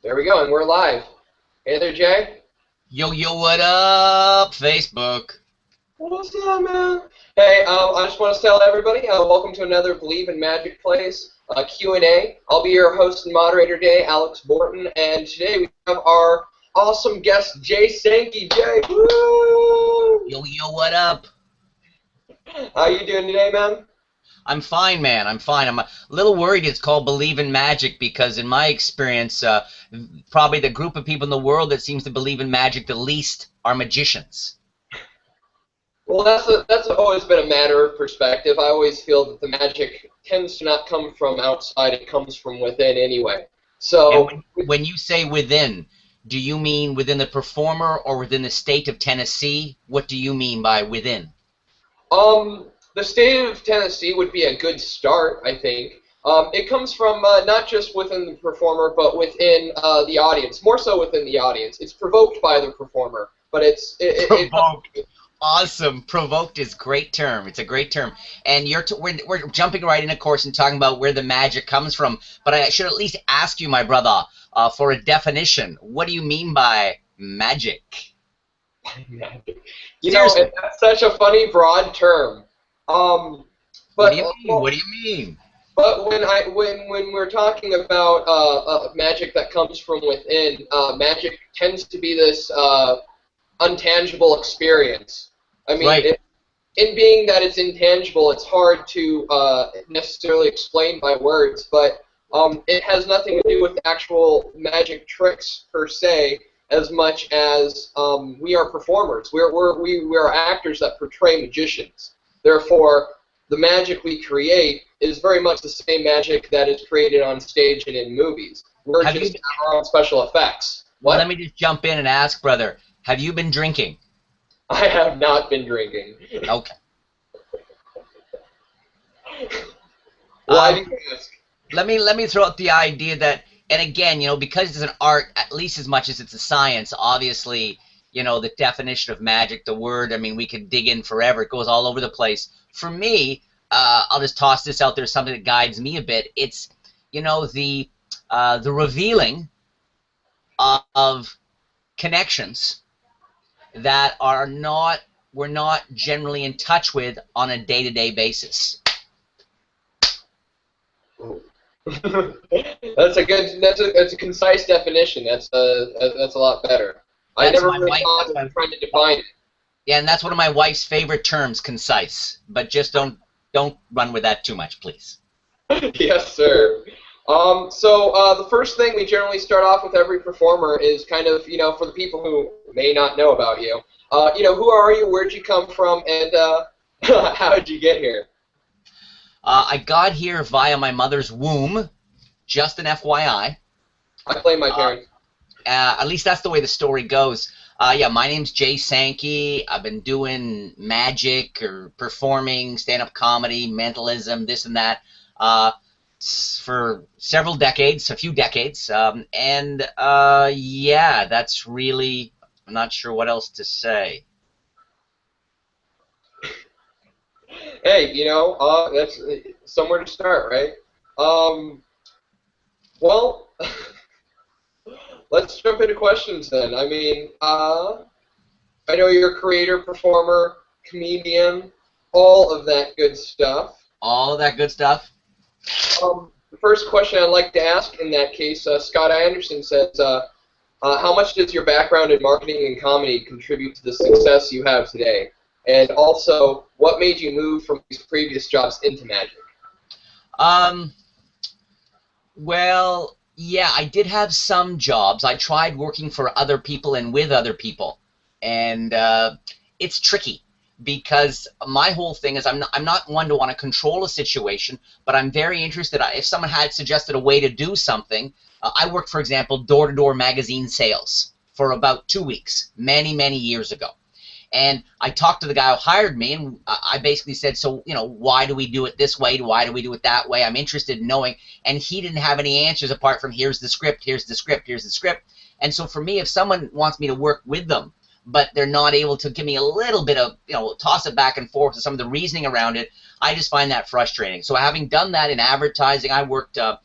There we go, and we're live. Hey there, Jay. Yo, yo, what up, Facebook? What's up, man? Hey, I just want to tell everybody, welcome to another Believe in Magic Plays Q&A. I'll be your host and moderator today, Alex Borton, and today we have our awesome guest, Jay Sankey. Jay, woo! Yo, yo, what up? How you doing today, man? I'm fine, man. I'm fine. I'm a little worried it's called Believe in Magic because, in my experience, probably the group of people in the world that seems to believe in magic the least are magicians. Well, that's always been a matter of perspective. I always feel that the magic tends to not come from outside; it comes from within, anyway. And So. when you say within, do you mean within the performer or within the state of Tennessee? What do you mean by within? The state of Tennessee would be a good start, I think. It comes from not just within the performer, but within the audience. More so within the audience. It's provoked by the performer, but Provoked. Awesome. Provoked is a great term. It's a great term. And we're jumping right in, of course, and talking about where the magic comes from. But I should at least ask you, my brother, for a definition. What do you mean by magic? Seriously. that's such a funny, broad term. Um, What but do you mean? What do you mean? But when we're talking about magic that comes from within, magic tends to be this untangible experience. I mean, Right. in being that it's intangible, it's hard to necessarily explain by words, but it has nothing to do with actual magic tricks per se, as much as we are performers. We are actors that portray magicians. Therefore, the magic we create is very much the same magic that is created on stage and in movies. We're Have just you? our own special effects. What? Let me just jump in and ask, brother. Have you been drinking? I have not been drinking. Okay. Why Um, do you ask? let me throw out the idea that, and again, because it's an art at least as much as it's a science. Obviously, the definition of magic, the word. I mean, we could dig in forever. It goes all over the place. For me, I'll just toss this out there. Something that guides me a bit. It's the revealing of connections that we're not generally in touch with on a day-to-day basis. That's a concise definition. That's a lot better. I That's never my really wife. thought of trying to define it. Yeah, and that's one of my wife's favorite terms, concise. But just don't run with that too much, please. Yes, sir. The first thing we generally start off with every performer is kind of, for the people who may not know about you, who are you, where'd you come from, and how did you get here? I got here via my mother's womb, just an FYI. I blame my Uh, parents. at least that's the way the story goes. Yeah, my name's Jay Sankey. I've been doing magic or performing, stand-up comedy, mentalism, this and that, for several decades, a few decades. Yeah, that's really, I'm not sure what else to say. Hey, that's somewhere to start, right? Um, well, let's jump into questions then. I mean, I know you're a creator, performer, comedian, all of that good stuff. All of that good stuff. The first question I'd like to ask in that case, Scott Anderson says, how much does your background in marketing and comedy contribute to the success you have today? And also, what made you move from these previous jobs into magic? Um, well, yeah, I did have some jobs. I tried working for other people and with other people, and it's tricky because my whole thing is I'm not one to want to control a situation, but I'm very interested. If someone had suggested a way to do something, I worked, for example, door-to-door magazine sales for about 2 weeks, many, many years ago. And I talked to the guy who hired me, and I basically said, so, why do we do it this way? Why do we do it that way? I'm interested in knowing. And he didn't have any answers apart from here's the script, here's the script, here's the script. And so for me, if someone wants me to work with them, but they're not able to give me a little bit of, toss it back and forth to some of the reasoning around it, I just find that frustrating. So having done that in advertising, I worked on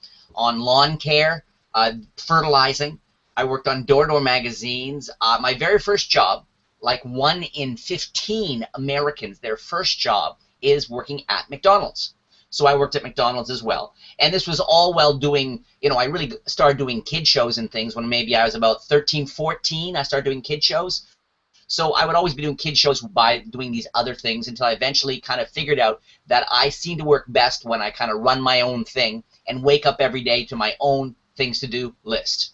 lawn care, fertilizing. I worked on door-to-door magazines. My very first job, like 1 in 15 Americans, their first job is working at McDonald's. So I worked at McDonald's as well. And this was all while doing, I really started doing kid shows and things when maybe I was about 13, 14. I started doing kid shows. So I would always be doing kid shows by doing these other things until I eventually kind of figured out that I seem to work best when I kind of run my own thing and wake up every day to my own things to do list.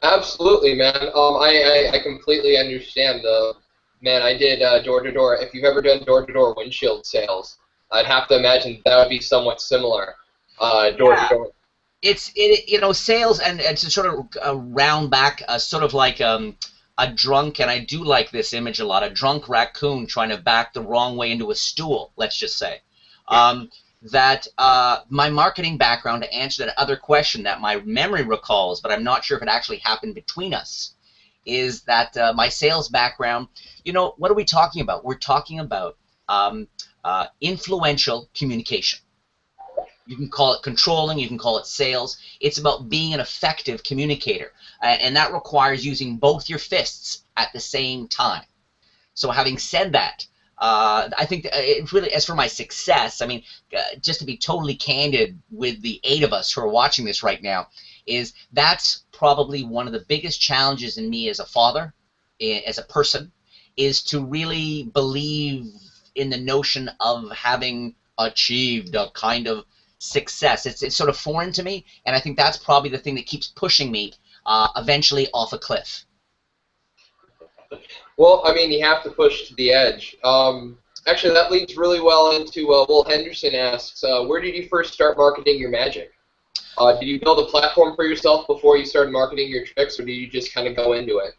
Absolutely, man. I completely understand. Man, I did door-to-door. If you've ever done door-to-door windshield sales, I'd have to imagine that would be somewhat similar. Door-to-door. Sales and to sort of round back, sort of like a drunk, and I do like this image a lot, a drunk raccoon trying to back the wrong way into a stool, let's just say. That my marketing background, to answer that other question that my memory recalls, but I'm not sure if it actually happened between us, is that my sales background, what are we talking about? We're talking about influential communication. You can call it controlling, you can call it sales. It's about being an effective communicator, and that requires using both your fists at the same time. So having said that, I think it really, as for my success, I mean, just to be totally candid with the 8 of us who are watching this right now, is that's probably one of the biggest challenges in me as a father, as a person, is to really believe in the notion of having achieved a kind of success. It's sort of foreign to me, and I think that's probably the thing that keeps pushing me eventually off a cliff. Well, I mean, you have to push to the edge. Actually, that leads really well into Will Henderson asks, where did you first start marketing your magic? Did you build a platform for yourself before you started marketing your tricks, or did you just kind of go into it?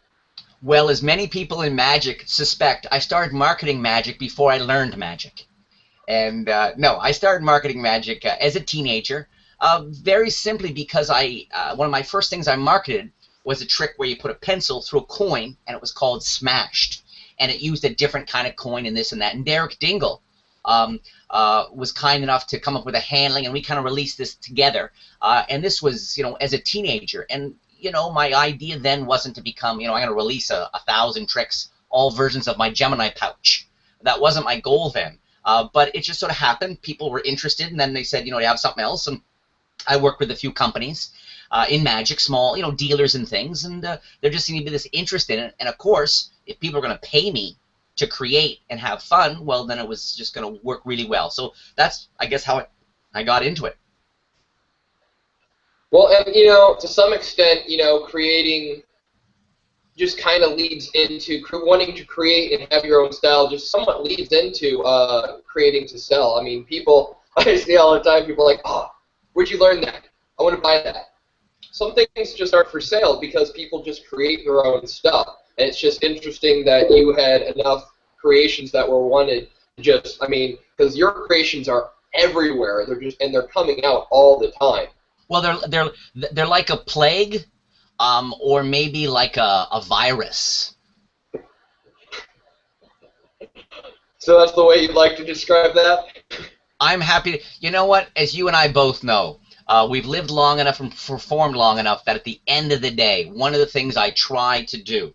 Well, as many people in magic suspect, I started marketing magic before I learned magic. And no, I started marketing magic as a teenager, very simply because one of my first things I marketed was a trick where you put a pencil through a coin, and it was called Smashed. And it used a different kind of coin and this and that. And Derek Dingle was kind enough to come up with a handling, and we kind of released this together. And this was, as a teenager. And, my idea then wasn't to become, I'm going to release 1,000 tricks, all versions of my Gemini pouch. That wasn't my goal then. But it just sort of happened. People were interested, and then they said, you have something else. And I worked with a few companies in magic, small, dealers and things, and there just seemed to be this interest in it. And of course, if people are going to pay me to create and have fun, well, then it was just going to work really well. So that's, I guess, how I got into it. Well, and to some extent, creating just kind of leads into wanting to create and have your own style. Just somewhat leads into creating to sell. I mean, I see all the time. People are like, oh, where'd you learn that? I want to buy that. Some things just aren't for sale because people just create their own stuff. And it's just interesting that you had enough creations that were wanted. Because your creations are everywhere. They're coming out all the time. Well, they're like a plague, or maybe like a virus. So that's the way you'd like to describe that? I'm happy to, you know what, as you and I both know, we've lived long enough and performed long enough that at the end of the day, one of the things I try to do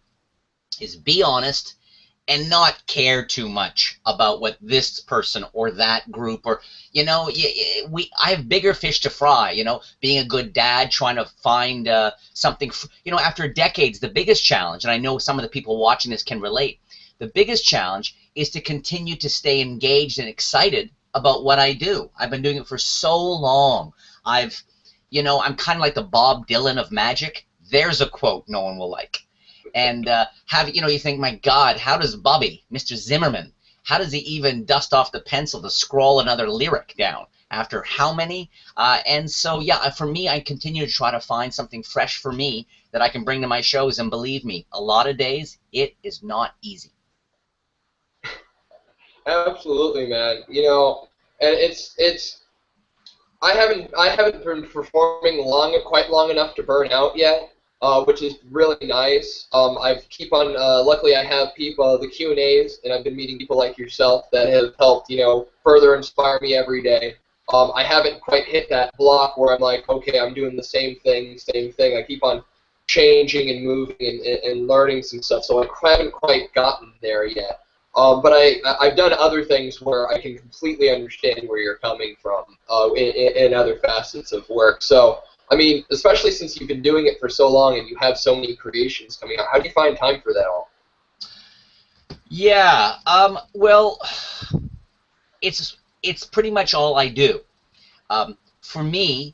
is be honest and not care too much about what this person or that group or, I have bigger fish to fry, being a good dad, trying to find something, after decades, the biggest challenge, and I know some of the people watching this can relate, the biggest challenge is to continue to stay engaged and excited about what I do. I've been doing it for so long. I'm kind of like the Bob Dylan of magic. There's a quote no one will like. And you think, my God, how does Bobby, Mr. Zimmerman, how does he even dust off the pencil to scroll another lyric down after how many? And so, yeah, for me, I continue to try to find something fresh for me that I can bring to my shows. And believe me, a lot of days, it is not easy. Absolutely, man. And I haven't been performing quite long enough to burn out yet. Which is really nice. Luckily I have people, the Q&As, and I've been meeting people like yourself that have helped, further inspire me every day. I haven't quite hit that block where I'm like, okay, I'm doing the same thing, same thing. I keep on changing and moving and learning some stuff, so I haven't quite gotten there yet. But I've done other things where I can completely understand where you're coming from in other facets of work. So, I mean, especially since you've been doing it for so long and you have so many creations coming out, how do you find time for that all? Yeah, well, it's pretty much all I do. For me,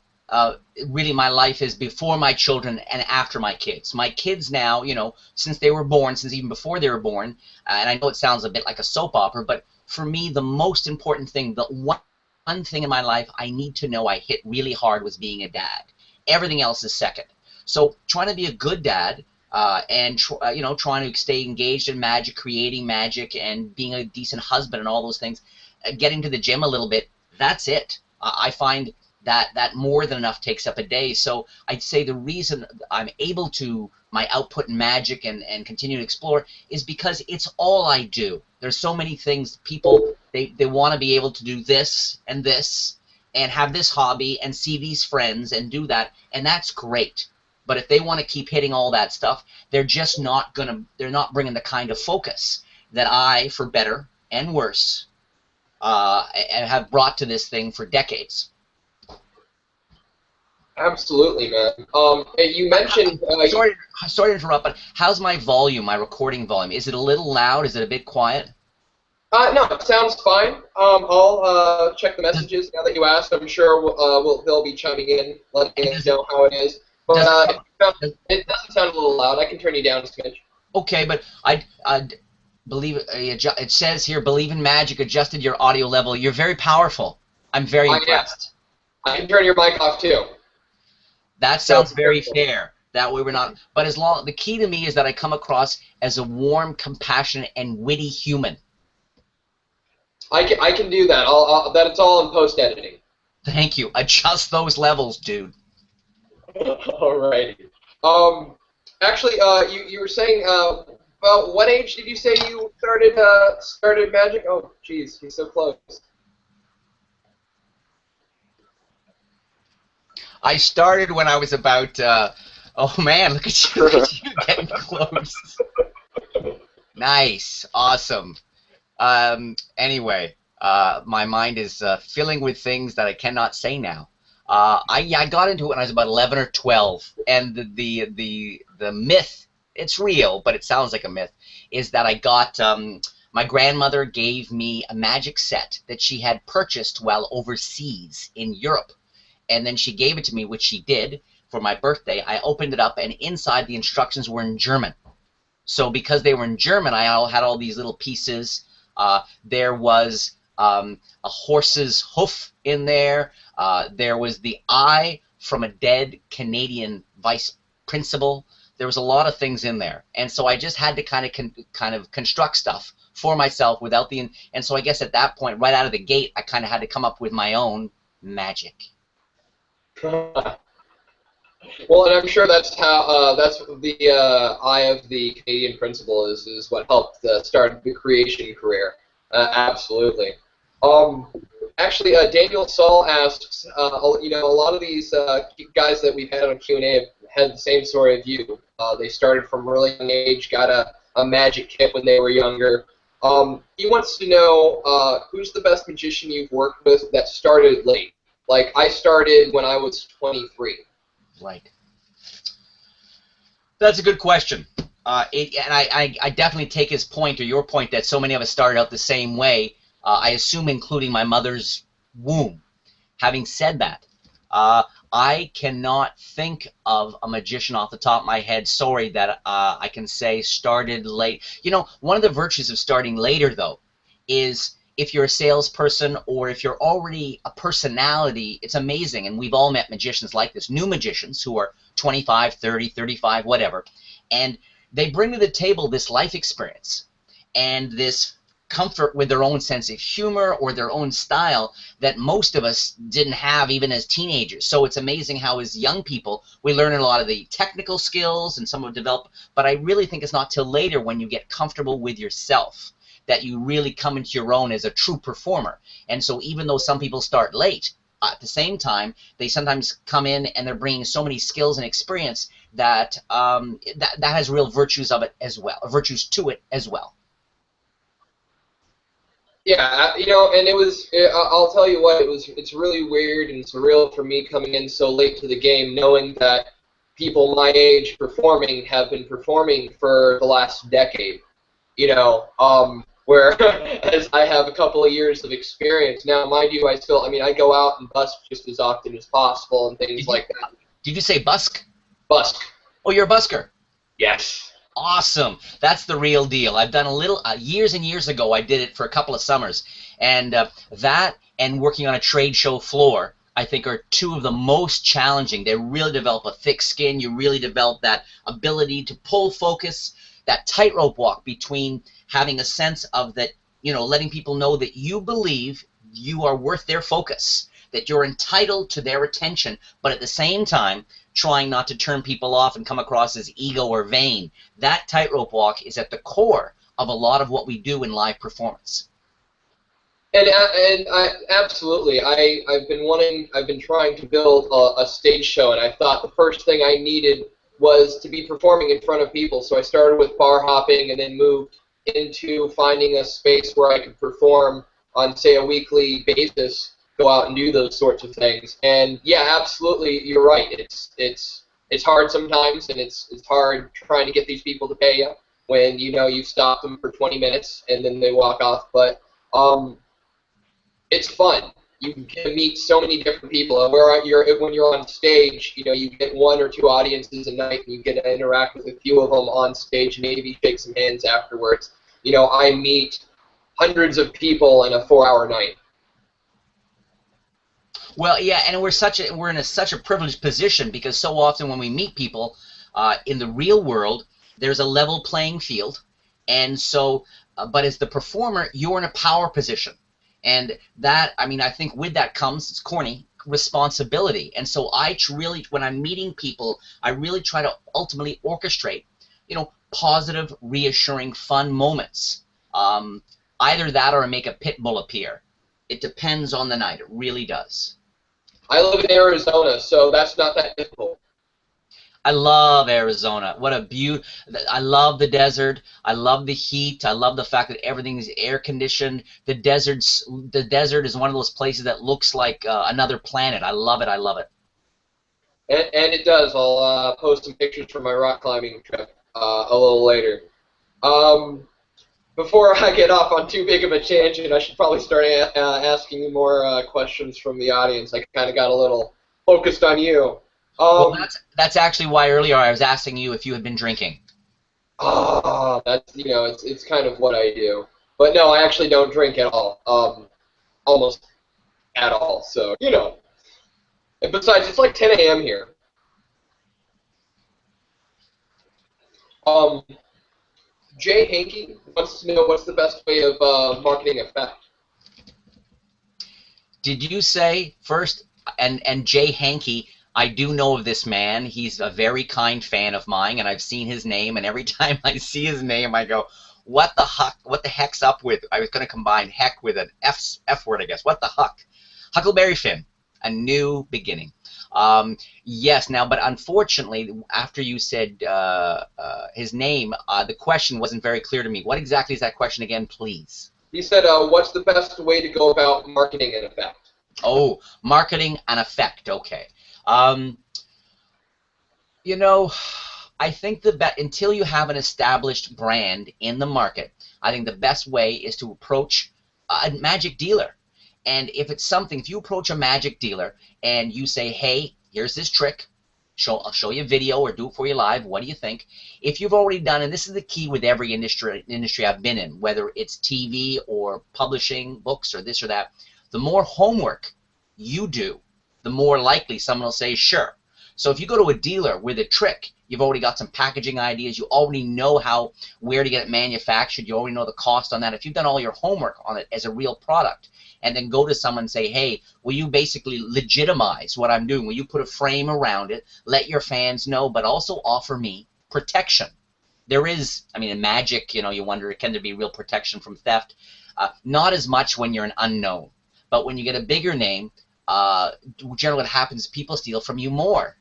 really, my life is before my children and after my kids. My kids now, you know, since they were born, since even before they were born, and I know it sounds a bit like a soap opera, but for me, the most important thing, the one thing in my life I need to know I hit really hard was being a dad. Everything else is second. So trying to be a good dad, and you know, trying to stay engaged in magic, creating magic, and being a decent husband and all those things, getting to the gym a little bit, that's it. I find that more than enough takes up a day. So I'd say the reason I'm able to, my output in magic and continue to explore is because it's all I do. There's so many things people, they want to be able to do this and have this hobby and see these friends and do that, and that's great. But if they want to keep hitting all that stuff, they're just not they're not bringing the kind of focus that I, for better and worse, have brought to this thing for decades. Absolutely, man. You mentioned. Sorry to interrupt, but how's my volume, my recording volume? Is it a little loud? Is it a bit quiet? No, it sounds fine. I'll check the messages now that you asked. I'm sure they'll be chiming in, letting us know how it is. But it doesn't sound a little loud. I can turn you down a smidge. Okay, but I believe it says here, believe in magic, adjusted your audio level. You're very powerful. I'm very impressed. I can turn your mic off too. That sounds very fair. That way we're not. But the key to me is that I come across as a warm, compassionate, and witty human. I can do that. It's all in post editing. Thank you. Adjust those levels, dude. Alrighty. Actually, you were saying, well, what age did you say you started magic? Oh, jeez, he's so close. I started when I was about. Oh man, look at you! Look at you getting close. Nice, awesome. Anyway, my mind is filling with things that I cannot say now. I got into it when I was about 11 or 12, and the myth, it's real, but it sounds like a myth, is that I got, my grandmother gave me a magic set that she had purchased while overseas in Europe, and then she gave it to me, which she did, for my birthday. I opened it up, and inside the instructions were in German. So because they were in German, I had all these little pieces. There was a horse's hoof in there. There was the eye from a dead Canadian vice principal. There was a lot of things in there, and so I just had to kind of construct stuff for myself without and so I guess at that point, right out of the gate, I kind of had to come up with my own magic. Well, and I'm sure that's how that's the eye of the Canadian principal is what helped start the creation career. Absolutely. Actually, Daniel Saul asks, you know, a lot of these guys that we've had on Q&A have had the same story of you. They started from a really young age, got a magic kit when they were younger. He wants to know who's the best magician you've worked with that started late. Like, I started when I was 23. Right. That's a good question. And I definitely take his point, or your point, that so many of us started out the same way, I assume including my mother's womb. Having said that, I cannot think of a magician off the top of my head, sorry, that I can say started late. You know, one of the virtues of starting later, though, is if you're a salesperson or if you're already a personality, it's amazing. And we've all met magicians like this, new magicians who are 25, 30, 35, whatever. And they bring to the table this life experience and this comfort with their own sense of humor or their own style that most of us didn't have even as teenagers. So it's amazing how as young people we learn a lot of the technical skills and some of develop, but I really think it's not till later when you get comfortable with yourself that you really come into your own as a true performer. And so even though some people start late, At the same time, they sometimes come in and they're bringing so many skills and experience that that has real virtues of it as well, virtues to it as well. Yeah, and I'll tell you what, it's really weird and surreal for me coming in so late to the game, knowing that people my age performing have been performing for the last decade. Where as I have a couple of years of experience now, mind you, I mean, I go out and busk just as often as possible and things like that. Did you say busk? Busk. Oh, you're a busker. Yes. Awesome. That's the real deal. I've done a little, years and years ago, I did it for a couple of summers. And that and working on a trade show floor, I think, are two of the most challenging. They really develop a thick skin. You really develop that ability to pull focus, that tightrope walk between having a sense of that, letting people know that you believe you are worth their focus, that you're entitled to their attention, but at the same time, trying not to turn people off and come across as ego or vain. That tightrope walk is at the core of a lot of what we do in live performance. And absolutely, I've been trying to build a stage show, and I thought the first thing I needed was to be performing in front of people. So I started with bar hopping and then moved into finding a space where I could perform on, say, a weekly basis, go out and do those sorts of things. And yeah, absolutely, you're right. It's hard sometimes, and it's hard trying to get these people to pay you when you stop them for 20 minutes and then they walk off. But it's fun. You can meet so many different people. And when you're on stage, you get one or two audiences a night, and you get to interact with a few of them on stage, maybe shake some hands afterwards. I meet hundreds of people in a 4-hour night. Well, yeah, and we're in such a privileged position because so often when we meet people in the real world, there's a level playing field, and so, but as the performer, you're in a power position. And that, I mean, I think with that comes, it's corny, responsibility. And so when I'm meeting people, I really try to ultimately orchestrate, positive, reassuring, fun moments. Either that or I make a pit bull appear. It depends on the night. It really does. I live in Arizona, so that's not that difficult. I love Arizona. What a beaut! I love the desert. I love the heat. I love the fact that everything is air conditioned. The desert is one of those places that looks like another planet. I love it. I love it. And it does. I'll post some pictures from my rock climbing trip a little later. Before I get off on too big of a tangent, I should probably start asking you more questions from the audience. I kind of got a little focused on you. Well, that's actually why earlier I was asking you if you had been drinking. Oh, that's it's kind of what I do. But no, I actually don't drink at all. Almost at all. So And besides, it's like 10 a.m. here. Jay Hankey wants to know what's the best way of marketing effect. Did you say first? And Jay Hankey, I do know of this man. He's a very kind fan of mine, and I've seen his name. And every time I see his name, I go, "What the heck's up with?" I was going to combine heck with an F word, I guess. What the huck? Huckleberry Finn, a new beginning. Yes, now, but unfortunately, after you said his name, the question wasn't very clear to me. What exactly is that question again, please? He said, what's the best way to go about marketing an effect? Oh, marketing an effect, okay. I think until you have an established brand in the market, I think the best way is to approach a magic dealer. And if you approach a magic dealer and you say, hey, here's this trick, I'll show you a video or do it for you live, what do you think? If you've already done, and this is the key with every industry I've been in, whether it's TV or publishing books or this or that, the more homework you do, the more likely someone will say, sure. So if you go to a dealer with a trick, you've already got some packaging ideas, you already know where to get it manufactured, you already know the cost on that. If you've done all your homework on it as a real product, and then go to someone and say, hey, will you basically legitimize what I'm doing? Will you put a frame around it, let your fans know, but also offer me protection? There is, in magic, you wonder, can there be real protection from theft? Not as much when you're an unknown. But when you get a bigger name, generally what happens is people steal from you more.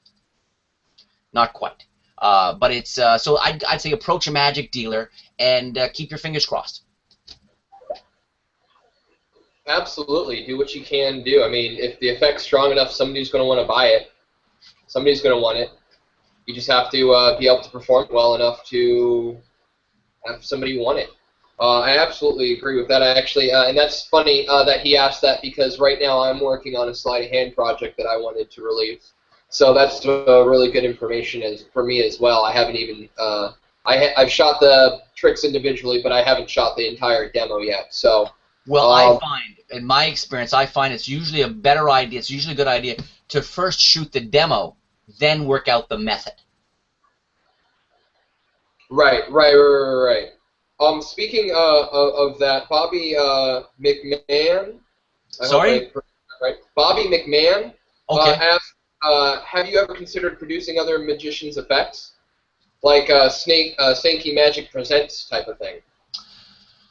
Not quite. But it's so I'd say approach a magic dealer and keep your fingers crossed. Absolutely, do what you can do. I mean, if the effect's strong enough, somebody's going to want to buy it. Somebody's going to want it. You just have to be able to perform well enough to have somebody want it. I absolutely agree with that. I actually, and that's funny that he asked that because right now I'm working on a sleight of hand project that I wanted to release. So that's really good information for me as well. I haven't even I've shot the tricks individually, but I haven't shot the entire demo yet. So. Well, I find, in my experience, I find it's usually a better idea. It's usually a good idea to first shoot the demo, then work out the method. Right. Speaking of that, Bobby McMahon. Sorry? Right. Bobby McMahon Okay. asked, have you ever considered producing other magicians' effects, like Sankey Magic Presents type of thing?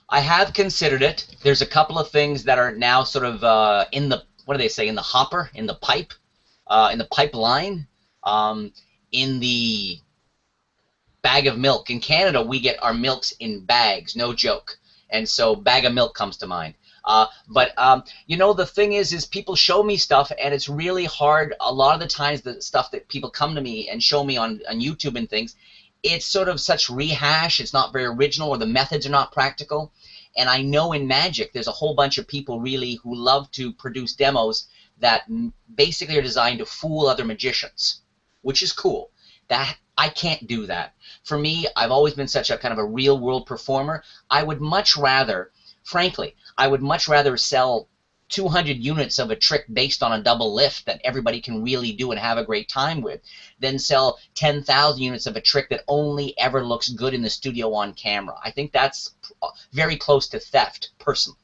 I have considered it. There's a couple of things that are now sort of in the, what do they say, in the hopper, in the pipe, in the pipeline, in the bag of milk. In Canada, we get our milks in bags, no joke. And so bag of milk comes to mind. But you know, the thing is people show me stuff, and it's really hard. A lot of the times, the stuff that people come to me and show me on YouTube and things, it's sort of such rehash. It's not very original, or the methods are not practical. And I know in magic, there's a whole bunch of people really who love to produce demos that basically are designed to fool other magicians, which is cool. That I can't do that. For me, I've always been such a kind of a real world performer. I would much rather, frankly, I would much rather sell 200 units of a trick based on a double lift that everybody can really do and have a great time with than sell 10,000 units of a trick that only ever looks good in the studio on camera. I think that's very close to theft, personally.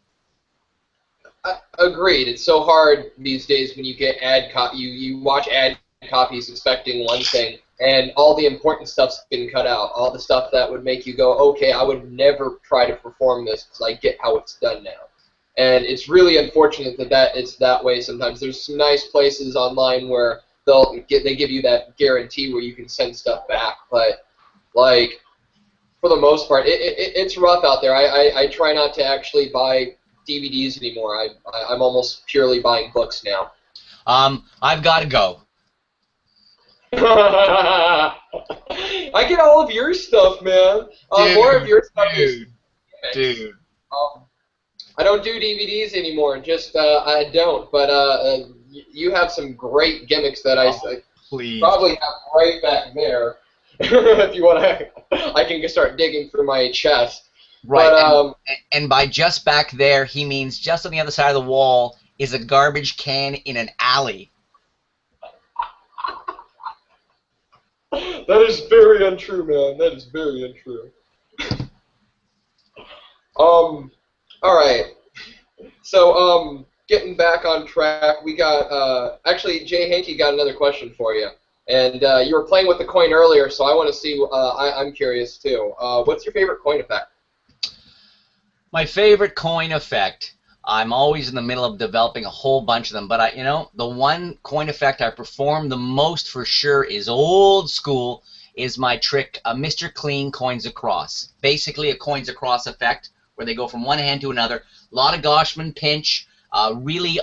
Agreed. It's so hard these days when you get you watch ad copies expecting one thing, and all the important stuff's been cut out. All the stuff that would make you go, okay, I would never try to perform this because I get how it's done now. And it's really unfortunate that it's that way sometimes. There's some nice places online where they give you that guarantee where you can send stuff back, but like for the most part, it's rough out there. I try not to actually buy DVDs anymore. I'm almost purely buying books now. I've got to go. I get all of your stuff, man. More of your stuff Dude. I don't do DVDs anymore. Just I don't. But you have some great gimmicks that I probably have right back there. If you want to, I can start digging through my chest. Right. But, and by just back there, he means just on the other side of the wall is a garbage can in an alley. That is very untrue, man. That is very untrue. All right. So, getting back on track, we got, actually, Jay Hankey got another question for you. And you were playing with the coin earlier, so I want to see, I'm curious too. What's your favorite coin effect? My favorite coin effect, I'm always in the middle of developing a whole bunch of them, but you know, the one coin effect I perform the most for sure is old school, is my trick, Mr. Clean Coins Across. Basically a coins across effect where they go from one hand to another. A lot of Goshman pinch, really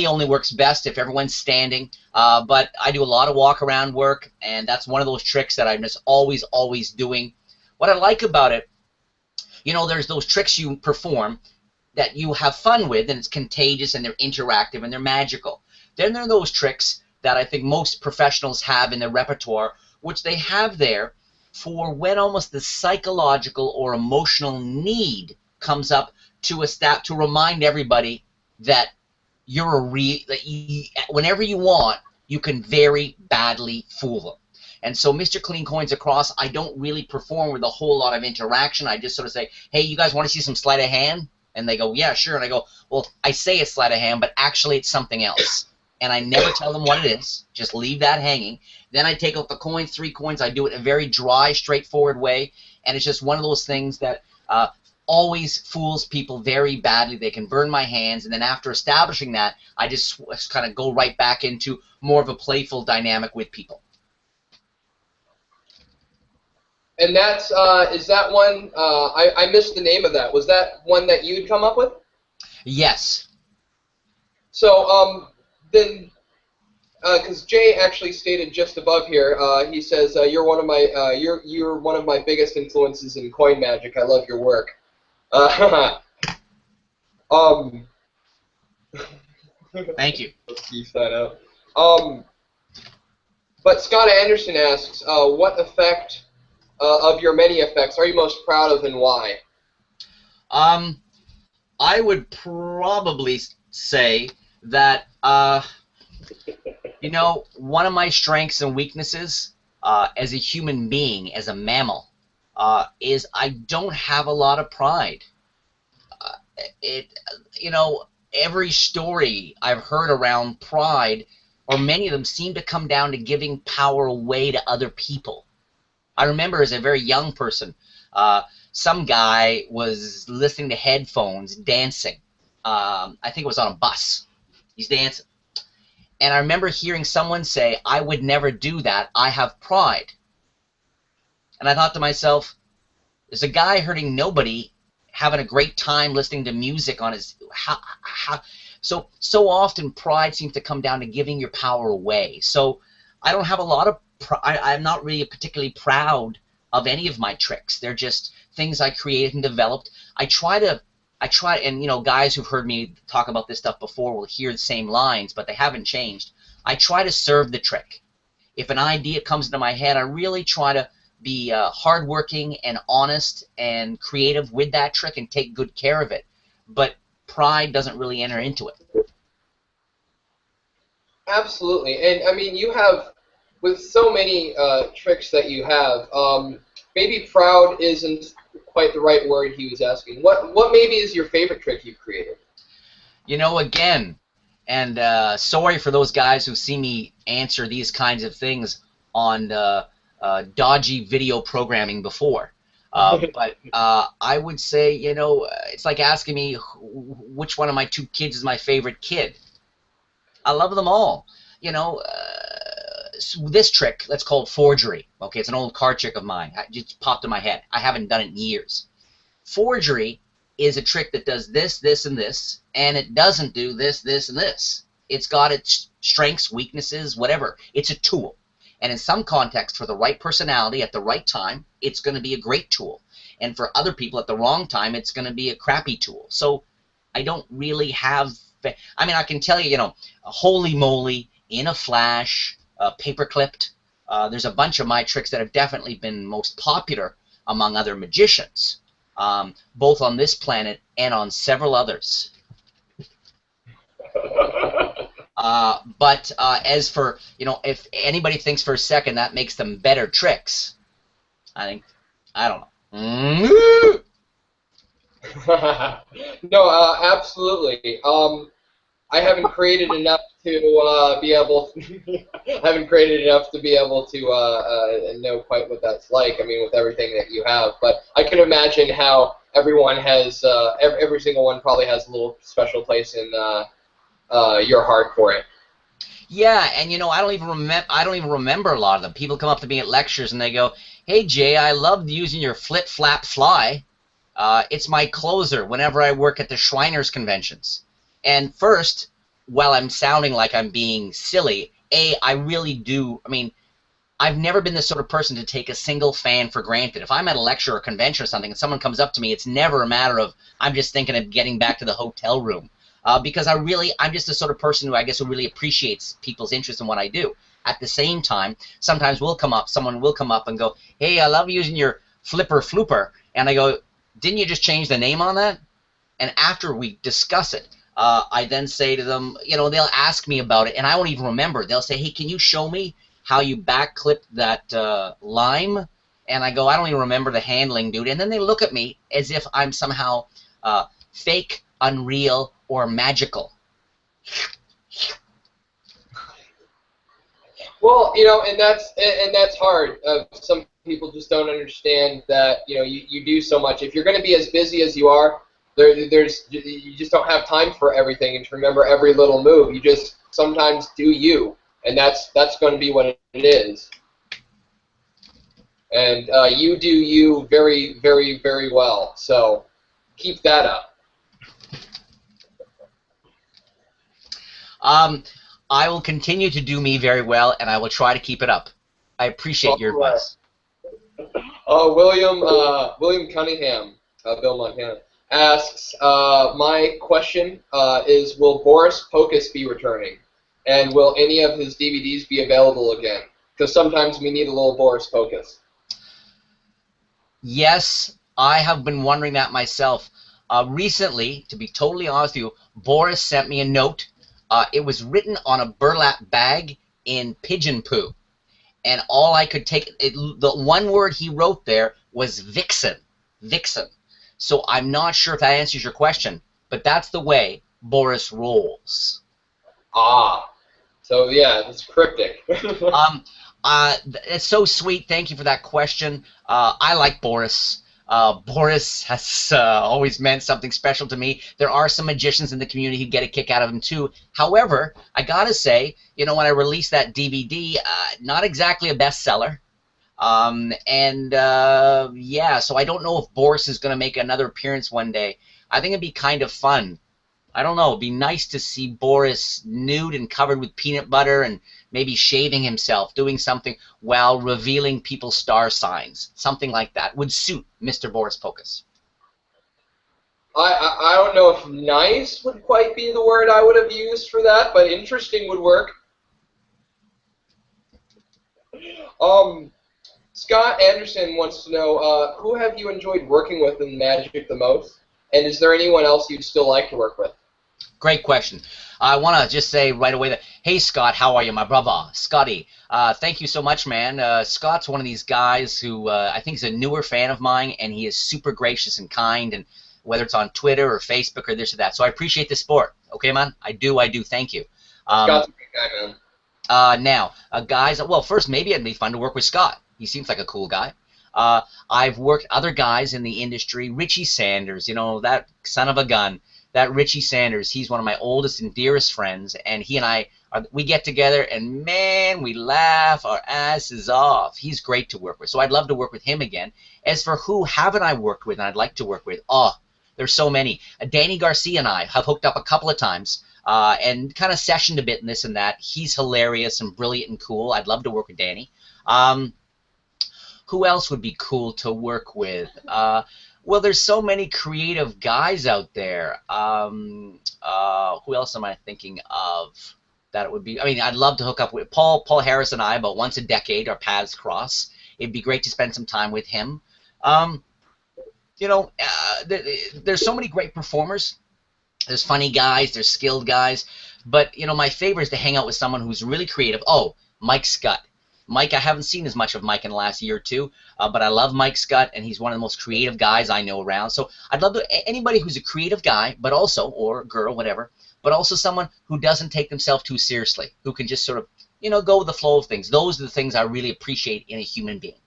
only works best if everyone's standing, but I do a lot of walk around work, and that's one of those tricks that I'm just always doing. What I like about it, you know, there's those tricks you perform that you have fun with, and it's contagious, and they're interactive, and they're magical. Then there are those tricks that I think most professionals have in their repertoire, which they have there for when almost the psychological or emotional need comes up to remind everybody that you're whenever you want, you can very badly fool them. And so Mr. Clean Coins Across, I don't really perform with a whole lot of interaction. I just sort of say, hey, you guys want to see some sleight of hand? And they go, yeah, sure. And I go, well, I say it's sleight of hand, but actually it's something else. And I never tell them what it is. Just leave that hanging. Then I take out the coins, 3 coins. I do it in a very dry, straightforward way. And it's just one of those things that always fools people very badly. They can burn my hands, and then after establishing that, I just kind of go right back into more of a playful dynamic with people. And that's, is that one, I missed the name of that. Was that one that you'd come up with? Yes. So, then, because Jay actually stated just above here, he says, you're one of my, you're one of my biggest influences in coin magic. I love your work. Thank you. Let's beef that out. But Scott Anderson asks, what effect of your many effects are you most proud of and why? I would probably say that, you know, one of my strengths and weaknesses as a human being, as a mammal, is I don't have a lot of pride. You know, every story I've heard around pride, or many of them, seem to come down to giving power away to other people. I remember as a very young person, some guy was listening to headphones, dancing. I think it was on a bus. He's dancing. And I remember hearing someone say, I would never do that. I have pride. And I thought to myself, there's a guy hurting nobody, having a great time listening to music on his... So often pride seems to come down to giving your power away. So I don't have a lot of... I'm not really particularly proud of any of my tricks. They're just things I created and developed. I try, and you know, guys who've heard me talk about this stuff before will hear the same lines, but they haven't changed. I try to serve the trick. If an idea comes into my head, I really try to be hardworking and honest and creative with that trick and take good care of it. But pride doesn't really enter into it. Absolutely. And I mean, you have, with so many tricks that you have, maybe proud isn't quite the right word he was asking. What maybe is your favorite trick you've created? You know, again, and sorry for those guys who see me answer these kinds of things on dodgy video programming before. But I would say, you know, it's like asking me which one of my two kids is my favorite kid. I love them all. You know, this trick, let's call it forgery. Okay, it's an old card trick of mine. It just popped in my head. I haven't done it in years. Forgery is a trick that does this, this, and this, and it doesn't do this, this, and this. It's got its strengths, weaknesses, whatever. It's a tool. And in some context, for the right personality at the right time, it's going to be a great tool. And for other people at the wrong time, it's going to be a crappy tool. So I don't really have... I mean, I can tell you, you know, holy moly, in a flash, paper clipped. There's a bunch of my tricks that have definitely been most popular among other magicians, both on this planet and on several others. But as for, you know, if anybody thinks for a second that makes them better tricks, I don't know. No, absolutely. I haven't created enough to be able. I haven't created enough to be able to know quite what that's like. I mean, with everything that you have, but I can imagine how everyone has. Every single one probably has a little special place in your heart for it. Yeah, and you know, I don't even remember a lot of them. People come up to me at lectures and they go, "Hey Jay, I loved using your flip flap fly. It's my closer whenever I work at the Shriners conventions." And first, while I'm sounding like I'm being silly, I really do. I mean, I've never been the sort of person to take a single fan for granted. If I'm at a lecture or convention or something and someone comes up to me, it's never a matter of I'm just thinking of getting back to the hotel room. Because I'm just the sort of person who I guess who really appreciates people's interest in what I do. At the same time, sometimes someone will come up and go, "Hey, I love using your flipper flooper," and I go, "Didn't you just change the name on that?" And after we discuss it, I then say to them, you know, they'll ask me about it, and I won't even remember. They'll say, "Hey, can you show me how you back clipped that lime?" And I go, "I don't even remember the handling, dude." And then they look at me as if I'm somehow fake, unreal, or magical. Well, you know, and that's hard. Some people just don't understand that you do so much. If you're going to be as busy as you are, you just don't have time for everything and to remember every little move. You just sometimes do you, and that's going to be what it is. And you do you very, very, very well. So keep that up. I will continue to do me very well, and I will try to keep it up. I appreciate your advice. William Cunningham, Bill Montana, asks, my question is, will Boris Pocus be returning? And will any of his DVDs be available again? Because sometimes we need a little Boris Pocus. Yes, I have been wondering that myself. Recently, to be totally honest with you, Boris sent me a note. It was written on a burlap bag in pigeon poo. And all I could take, the one word he wrote there was vixen. Vixen. So I'm not sure if that answers your question, but that's the way Boris rolls. Ah. So, yeah, it's cryptic. It's so sweet. Thank you for that question. I like Boris. Boris has always meant something special to me. There are some magicians in the community who get a kick out of him too. However, I gotta say, when I released that DVD, not exactly a bestseller. Yeah, so I don't know if Boris is going to make another appearance one day. I think it'd be kind of fun. I don't know. It'd be nice to see Boris nude and covered with peanut butter and maybe shaving himself, doing something while revealing people's star signs. Something like that would suit Mr. Boris Pocus. I don't know if nice would quite be the word I would have used for that, but interesting would work. Scott Anderson wants to know, who have you enjoyed working with in Magic the most? And is there anyone else you'd still like to work with? Great question. I want to just say right away that, hey, Scott, how are you, my brother? Scotty, thank you so much, man. Scott's one of these guys who I think is a newer fan of mine, and he is super gracious and kind, and whether it's on Twitter or Facebook or this or that. So I appreciate the support. Okay, man? I do. Thank you. Scott's a great guy, man. Now, guys, well, first, maybe it'd be fun to work with Scott. He seems like a cool guy. I've worked other guys in the industry. Richie Sanders, that son of a gun. That Richie Sanders, he's one of my oldest and dearest friends, and he and I, we get together, and man, we laugh our asses off. He's great to work with, so I'd love to work with him again. As for who haven't I worked with and I'd like to work with, there's so many. Danny Garcia and I have hooked up a couple of times and kind of sessioned a bit and this and that. He's hilarious and brilliant and cool. I'd love to work with Danny. Who else would be cool to work with? Well, there's so many creative guys out there. Who else am I thinking of that it would be? I mean, I'd love to hook up with Paul Harris and I about once a decade. Our paths cross. It'd be great to spend some time with him. There's so many great performers. There's funny guys. There's skilled guys. But, my favorite is to hang out with someone who's really creative. Oh, Mike Scott. Mike, I haven't seen as much of Mike in the last year or two, but I love Mike Scott, and he's one of the most creative guys I know around. So I'd love anybody who's a creative guy, but also, or girl, whatever, but also someone who doesn't take themselves too seriously, who can just sort of, go with the flow of things. Those are the things I really appreciate in a human being.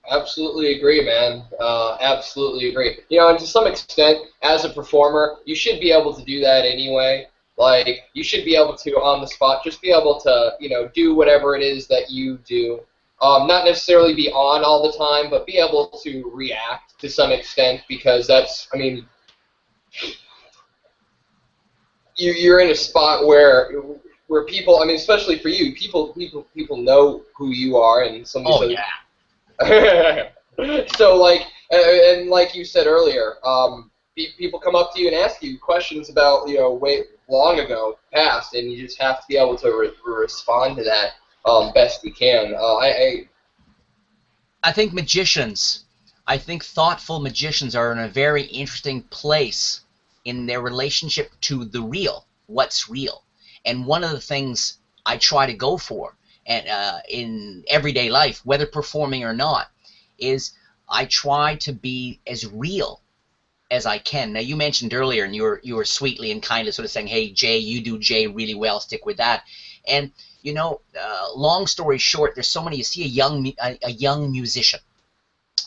Absolutely agree, man. Absolutely agree. And to some extent, as a performer, you should be able to do that anyway. Like, you should be able to, on the spot, just be able to, do whatever it is that you do. Not necessarily be on all the time, but be able to react to some extent, because that's, you're in a spot where people, especially for you, people know who you are, and somebody says, so, and like you said earlier, people come up to you and ask you questions about, way long ago, past, and you just have to be able to respond to that best you can. I think thoughtful magicians are in a very interesting place in their relationship to the real, what's real. And one of the things I try to go for and in everyday life, whether performing or not, is I try to be as real as I can. Now, you mentioned earlier, and you were sweetly and kindly sort of saying, "Hey, Jay, you do Jay really well. Stick with that." And long story short, there's so many. You see a young musician,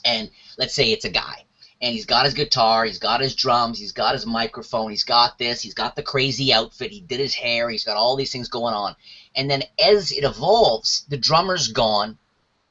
and let's say it's a guy, and he's got his guitar, he's got his drums, he's got his microphone, he's got this, he's got the crazy outfit, he did his hair, he's got all these things going on, and then as it evolves, the drummer's gone,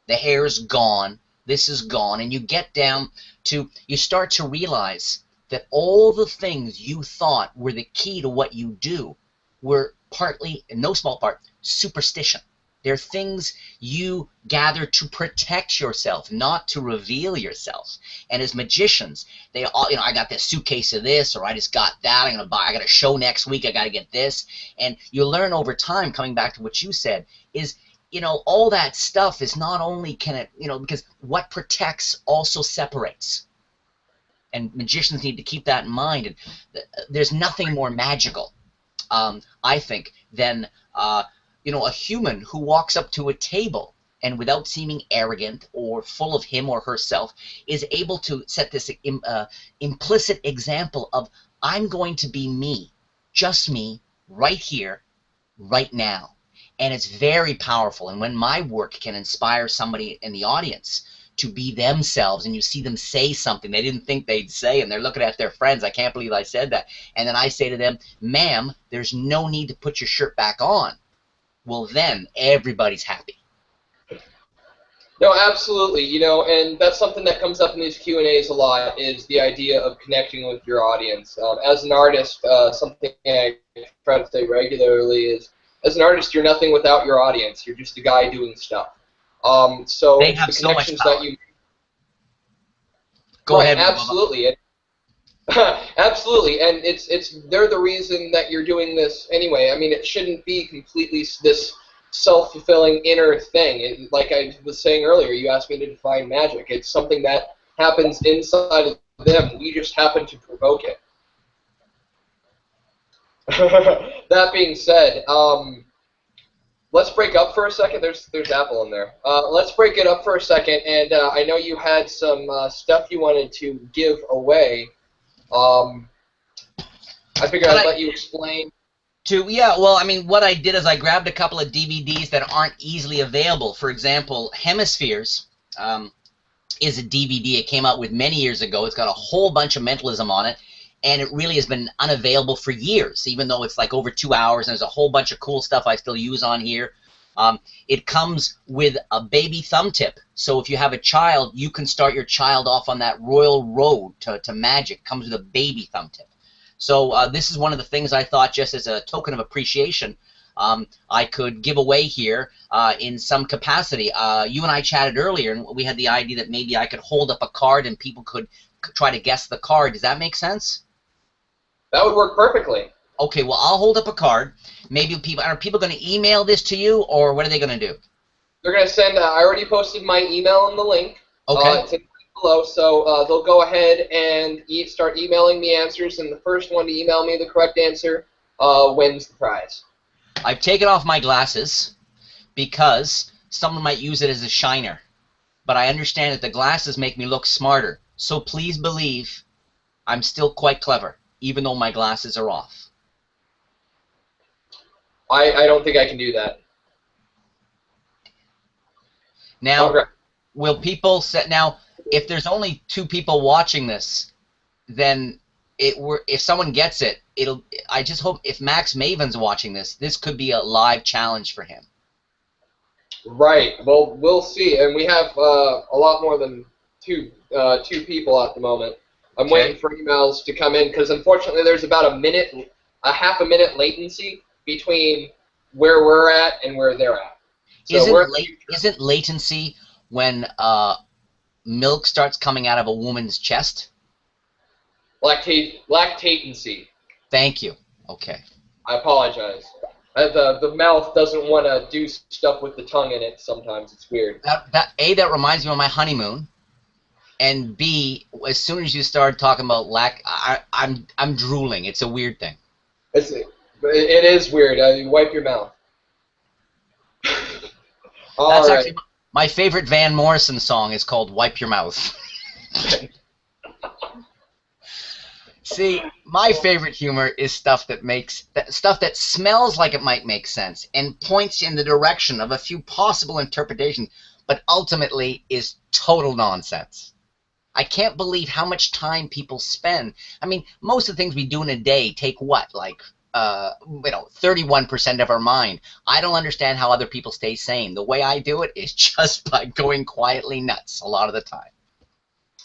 the hair's gone, this is gone, and you get down to, you start to realize that all the things you thought were the key to what you do were partly, in no small part, superstition. They're things you gather to protect yourself, not to reveal yourself. And as magicians, they all, I got this suitcase of this, or I just got that, I got a show next week, I got to get this. And you learn over time, coming back to what you said, is all that stuff is not only can it, because what protects also separates. And magicians need to keep that in mind. And there's nothing more magical, I think, than a human who walks up to a table and without seeming arrogant or full of him or herself is able to set this implicit example of, I'm going to be me, just me, right here, right now. And it's very powerful. And when my work can inspire somebody in the audience to be themselves, and you see them say something they didn't think they'd say, and they're looking at their friends, I can't believe I said that. And then I say to them, ma'am, there's no need to put your shirt back on. Well, then everybody's happy. No, absolutely. And that's something that comes up in these Q&As a lot, is the idea of connecting with your audience. As an artist, something I try to say regularly is, as an artist, you're nothing without your audience. You're just a guy doing stuff. So they have the so much connections power. that you Go ahead. Absolutely. Absolutely, and they're the reason that you're doing this anyway. I mean, it shouldn't be completely this self-fulfilling inner thing. Like I was saying earlier, you asked me to define magic. It's something that happens inside of them. We just happen to provoke it. That being said, let's break up for a second. There's Apple in there. Let's break it up for a second, and I know you had some stuff you wanted to give away. I figured I'd let you explain. What I did is I grabbed a couple of DVDs that aren't easily available. For example, Hemispheres is a DVD it came out with many years ago. It's got a whole bunch of mentalism on it, and it really has been unavailable for years, even though it's like over 2 hours, and there's a whole bunch of cool stuff I still use on here. It comes with a baby thumb tip, so if you have a child, you can start your child off on that royal road to magic. It comes with a baby thumb tip. So this is one of the things I thought, just as a token of appreciation, I could give away here in some capacity. You and I chatted earlier, and we had the idea that maybe I could hold up a card and people could try to guess the card. Does that make sense? That would work perfectly. Okay, well, I'll hold up a card. Maybe are people going to email this to you, or what are they going to do? They're going to send, I already posted my email in the link. Okay. It's in below, so they'll go ahead and start emailing me answers, and the first one to email me the correct answer wins the prize. I've taken off my glasses because someone might use it as a shiner, but I understand that the glasses make me look smarter, so please believe I'm still quite clever, even though my glasses are off. I don't think I can do that. Now, will people set now? If there's only 2 people watching this, then if someone gets it, I just hope if Max Maven's watching this could be a live challenge for him. Right. Well, we'll see, and we have a lot more than two people at the moment. I'm waiting for emails to come in because unfortunately there's about a half a minute latency between where we're at and where they're at. So isn't latency when milk starts coming out of a woman's chest? Lactatency. Thank you. Okay. I apologize. The mouth doesn't want to do stuff with the tongue in it sometimes. It's weird. That reminds me of my honeymoon. And B, as soon as you started talking about I'm drooling. It's a weird thing. It is weird. You wipe your mouth. That's actually my favorite Van Morrison song is called Wipe Your Mouth. See, my favorite humor is stuff that smells like it might make sense and points in the direction of a few possible interpretations, but ultimately is total nonsense. I can't believe how much time people spend. I mean, most of the things we do in a day take what, like, 31% of our mind. I don't understand how other people stay sane. The way I do it is just by going quietly nuts a lot of the time.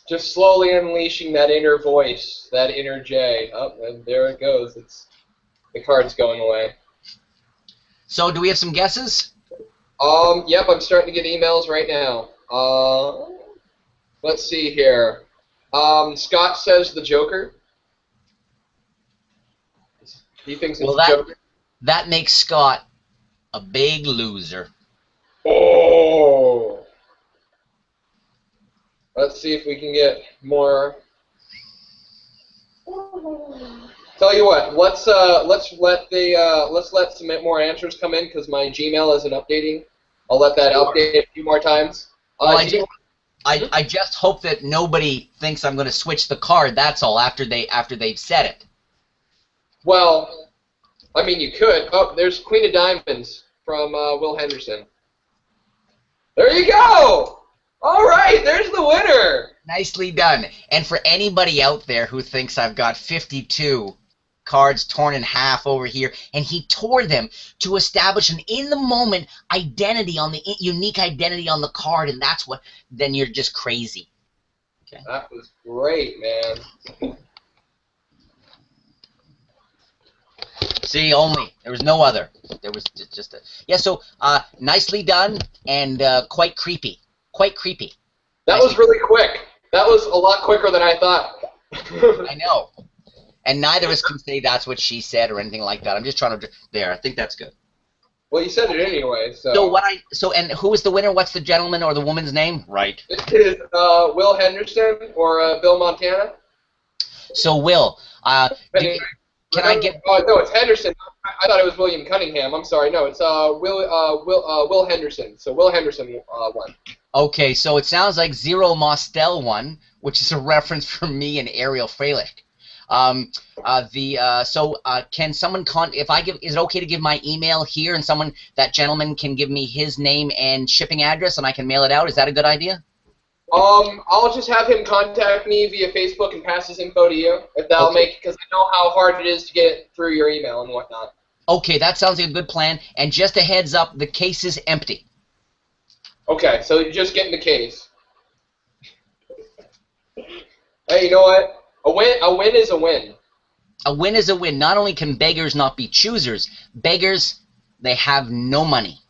Just slowly unleashing that inner voice, that inner J. Oh, and there it goes. The card's going away. So, do we have some guesses? Yep, I'm starting to get emails right now. Let's see here. Scott says the Joker. He thinks it's the Joker. That makes Scott a big loser. Oh! Let's see if we can get more. Tell you what, let's let some more answers come in because my Gmail isn't updating. I'll let that update a few more times. I just hope that nobody thinks I'm going to switch the card. That's all. After they've said it. Well, I mean, you could. Oh, there's Queen of Diamonds from Will Henderson. There you go! All right, there's the winner! Nicely done. And for anybody out there who thinks I've got 52 cards torn in half over here, and he tore them to establish an in-the-moment identity on the unique identity on the card, and that's what, then you're just crazy. Okay. That was great, man. See, only. There was no other. There was just a... Yeah, so nicely done and quite creepy. Quite creepy. That was really quick. That was a lot quicker than I thought. I know. And neither of us can say that's what she said or anything like that. I'm just trying to... There, I think that's good. Well, you said it anyway, so... And who is the winner? What's the gentleman or the woman's name? Right. It is Will Henderson or Bill Montana. So, Will, can I get... no, it's Henderson. I thought it was William Cunningham. I'm sorry. No, it's Will Henderson. So Will Henderson won. Okay, so it sounds like Zero Mostel won, which is a reference from me and Ariel Freilich. Can someone is it okay to give my email here and that gentleman can give me his name and shipping address and I can mail it out? Is that a good idea? I'll just have him contact me via Facebook and pass his info to you, if that'll make, because I know how hard it is to get it through your email and whatnot. Okay, that sounds like a good plan. And just a heads up, the case is empty. Okay, so you're just getting the case. Hey, you know what? A win is a win. A win is a win. Not only can beggars not be choosers, beggars, they have no money.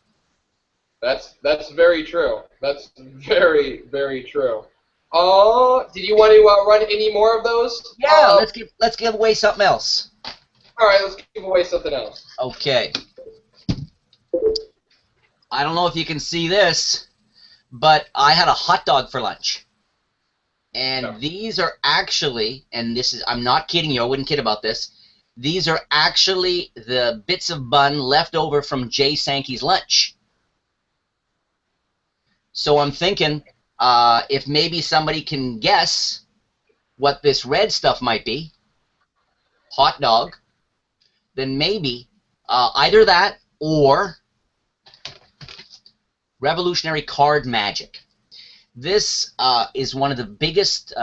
That's very true. That's very, very true. Did you want to run any more of those? Yeah, let's give away something else. All right, let's give away something else. Okay. I don't know if you can see this, but I had a hot dog for lunch. And these are actually, and this is, I'm not kidding you, I wouldn't kid about this, these are actually the bits of bun left over from Jay Sankey's lunch. So I'm thinking, if maybe somebody can guess what this red stuff might be, hot dog, then maybe either that or revolutionary card magic. This is one of the biggest,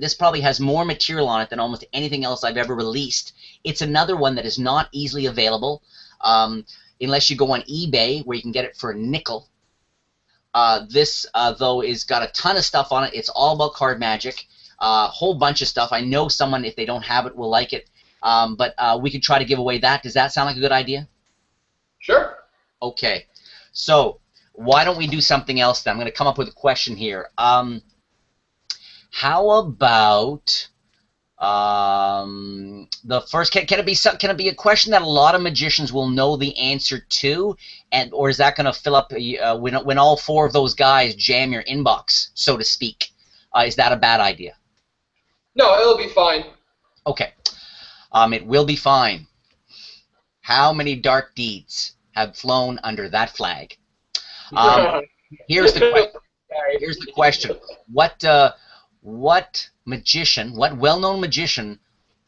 this probably has more material on it than almost anything else I've ever released. It's another one that is not easily available unless you go on eBay where you can get it for a nickel. This, though, is got a ton of stuff on it. It's all about card magic, a whole bunch of stuff. I know someone, if they don't have it, will like it. But we could try to give away that. Does that sound like a good idea? Sure. Okay. So why don't we do something else then? I'm going to come up with a question here. How about the first? Can it be a question that a lot of magicians will know the answer to, or is that going to fill up when all four of those guys jam your inbox, so to speak? Is that a bad idea? No, it'll be fine. Okay. It will be fine. How many dark deeds have flown under that flag? Here's the question. What what magician, what well-known magician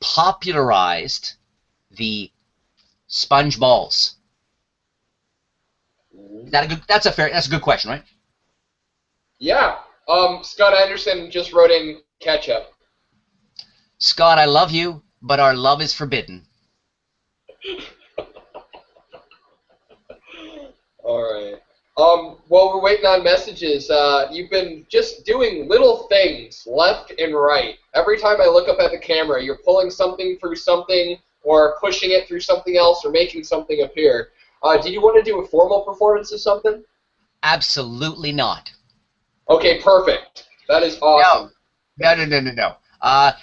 popularized the sponge balls? That's a good question, right? Yeah. Scott Anderson just wrote in ketchup. Scott, I love you, but our love is forbidden. All right. While we're waiting on messages, you've been just doing little things left and right. Every time I look up at the camera, you're pulling something through something, or pushing it through something else, or making something appear. Do you want to do a formal performance of something? Absolutely not. Okay, perfect. That is awesome. No.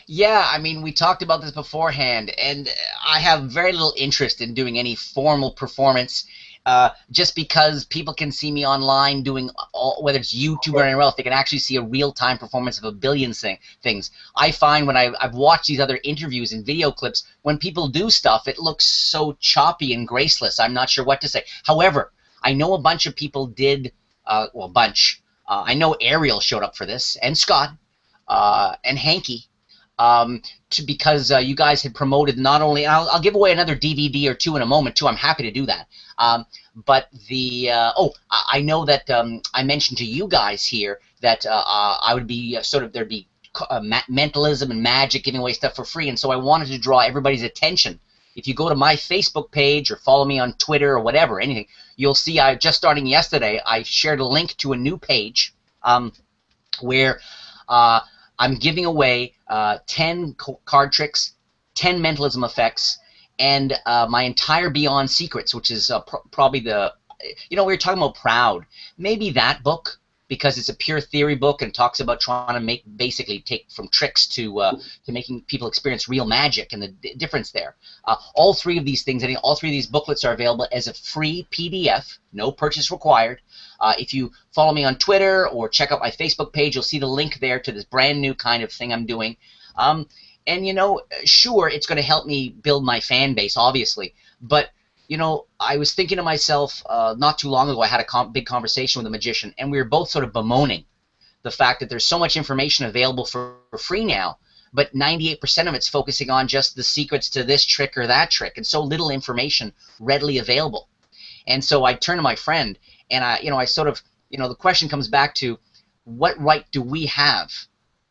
Yeah, I mean, we talked about this beforehand, and I have very little interest in doing any formal performance, just because people can see me online doing whether it's YouTube or anywhere else, they can actually see a real-time performance of a billion things. I find when I've watched these other interviews and video clips, when people do stuff, it looks so choppy and graceless. I'm not sure what to say. However, I know a bunch of people did, well, a bunch. I know Ariel showed up for this, and Scott, and Hankey, because you guys had promoted not only, and I'll give away another DVD or two in a moment too. I'm happy to do that. But the I know that I mentioned to you guys here that I would be there'd be mentalism and magic, giving away stuff for free, and so I wanted to draw everybody's attention. If you go to my Facebook page or follow me on Twitter or whatever, anything, you'll see I just starting yesterday, I shared a link to a new page where I'm giving away 10 card tricks, 10 mentalism effects, and my entire Beyond Secrets, which is probably the, we were talking about Proud. Maybe that book, because it's a pure theory book and talks about trying to basically take from tricks to making people experience real magic and the difference there. All three of these things, all three of these booklets are available as a free PDF, no purchase required. If you follow me on Twitter or check out my Facebook page, you'll see the link there to this brand new kind of thing I'm doing. And sure, it's going to help me build my fan base, obviously, but I was thinking to myself not too long ago, I had a big conversation with a magician, and we were both sort of bemoaning the fact that there's so much information available for free now, but 98% of it's focusing on just the secrets to this trick or that trick, and so little information readily available. And so I turned to my friend, and I sort of, the question comes back to, what right do we have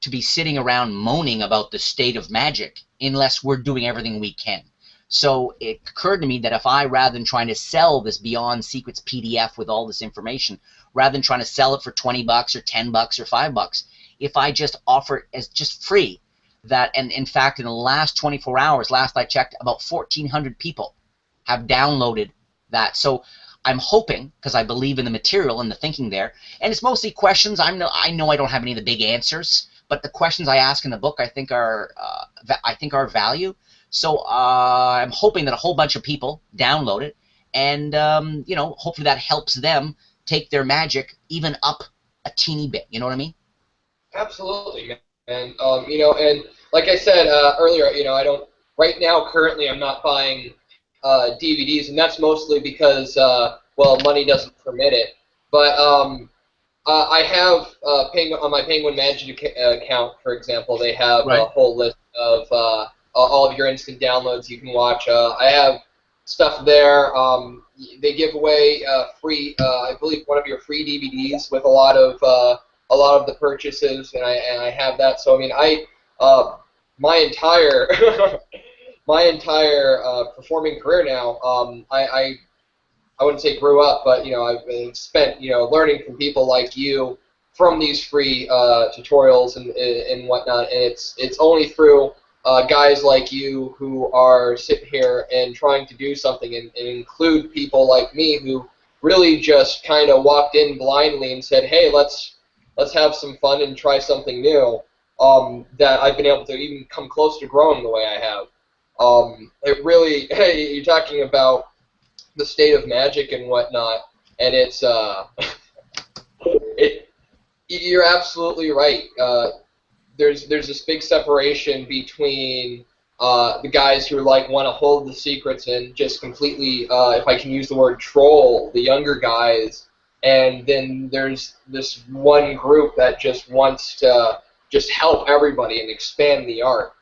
to be sitting around moaning about the state of magic unless we're doing everything we can? So it occurred to me that if I, rather than trying to sell this Beyond Secrets PDF with all this information, rather than trying to sell it for 20 bucks or 10 bucks or 5 bucks, if I just offer it as just free, that, and in fact, in the last 24 hours, last I checked, about 1,400 people have downloaded that. So I'm hoping, because I believe in the material and the thinking there, and it's mostly questions. I know I don't have any of the big answers, but the questions I ask in the book I think are value. So I'm hoping that a whole bunch of people download it, and hopefully that helps them take their magic even up a teeny bit. You know what I mean? Absolutely, man. And and like I said earlier, I don't right now. Currently, I'm not buying DVDs, and that's mostly because money doesn't permit it. But I have on my Penguin Magic account, for example, they have a whole list of all of your instant downloads you can watch. I have stuff there. They give away free, I believe, one of your free DVDs with a lot of the purchases, and I have that. So I mean, my entire my entire performing career now, I wouldn't say grew up, but I've spent learning from people like you from these free tutorials and whatnot, and it's only through guys like you who are sitting here and trying to do something, and include people like me who really just kind of walked in blindly and said, hey, let's have some fun and try something new, that I've been able to even come close to growing the way I have. It really, you're talking about the state of magic and whatnot, and it's you're absolutely right. There's this big separation between the guys who want to hold the secrets and just completely, if I can use the word, troll the younger guys, and then there's this one group that just wants to just help everybody and expand the art.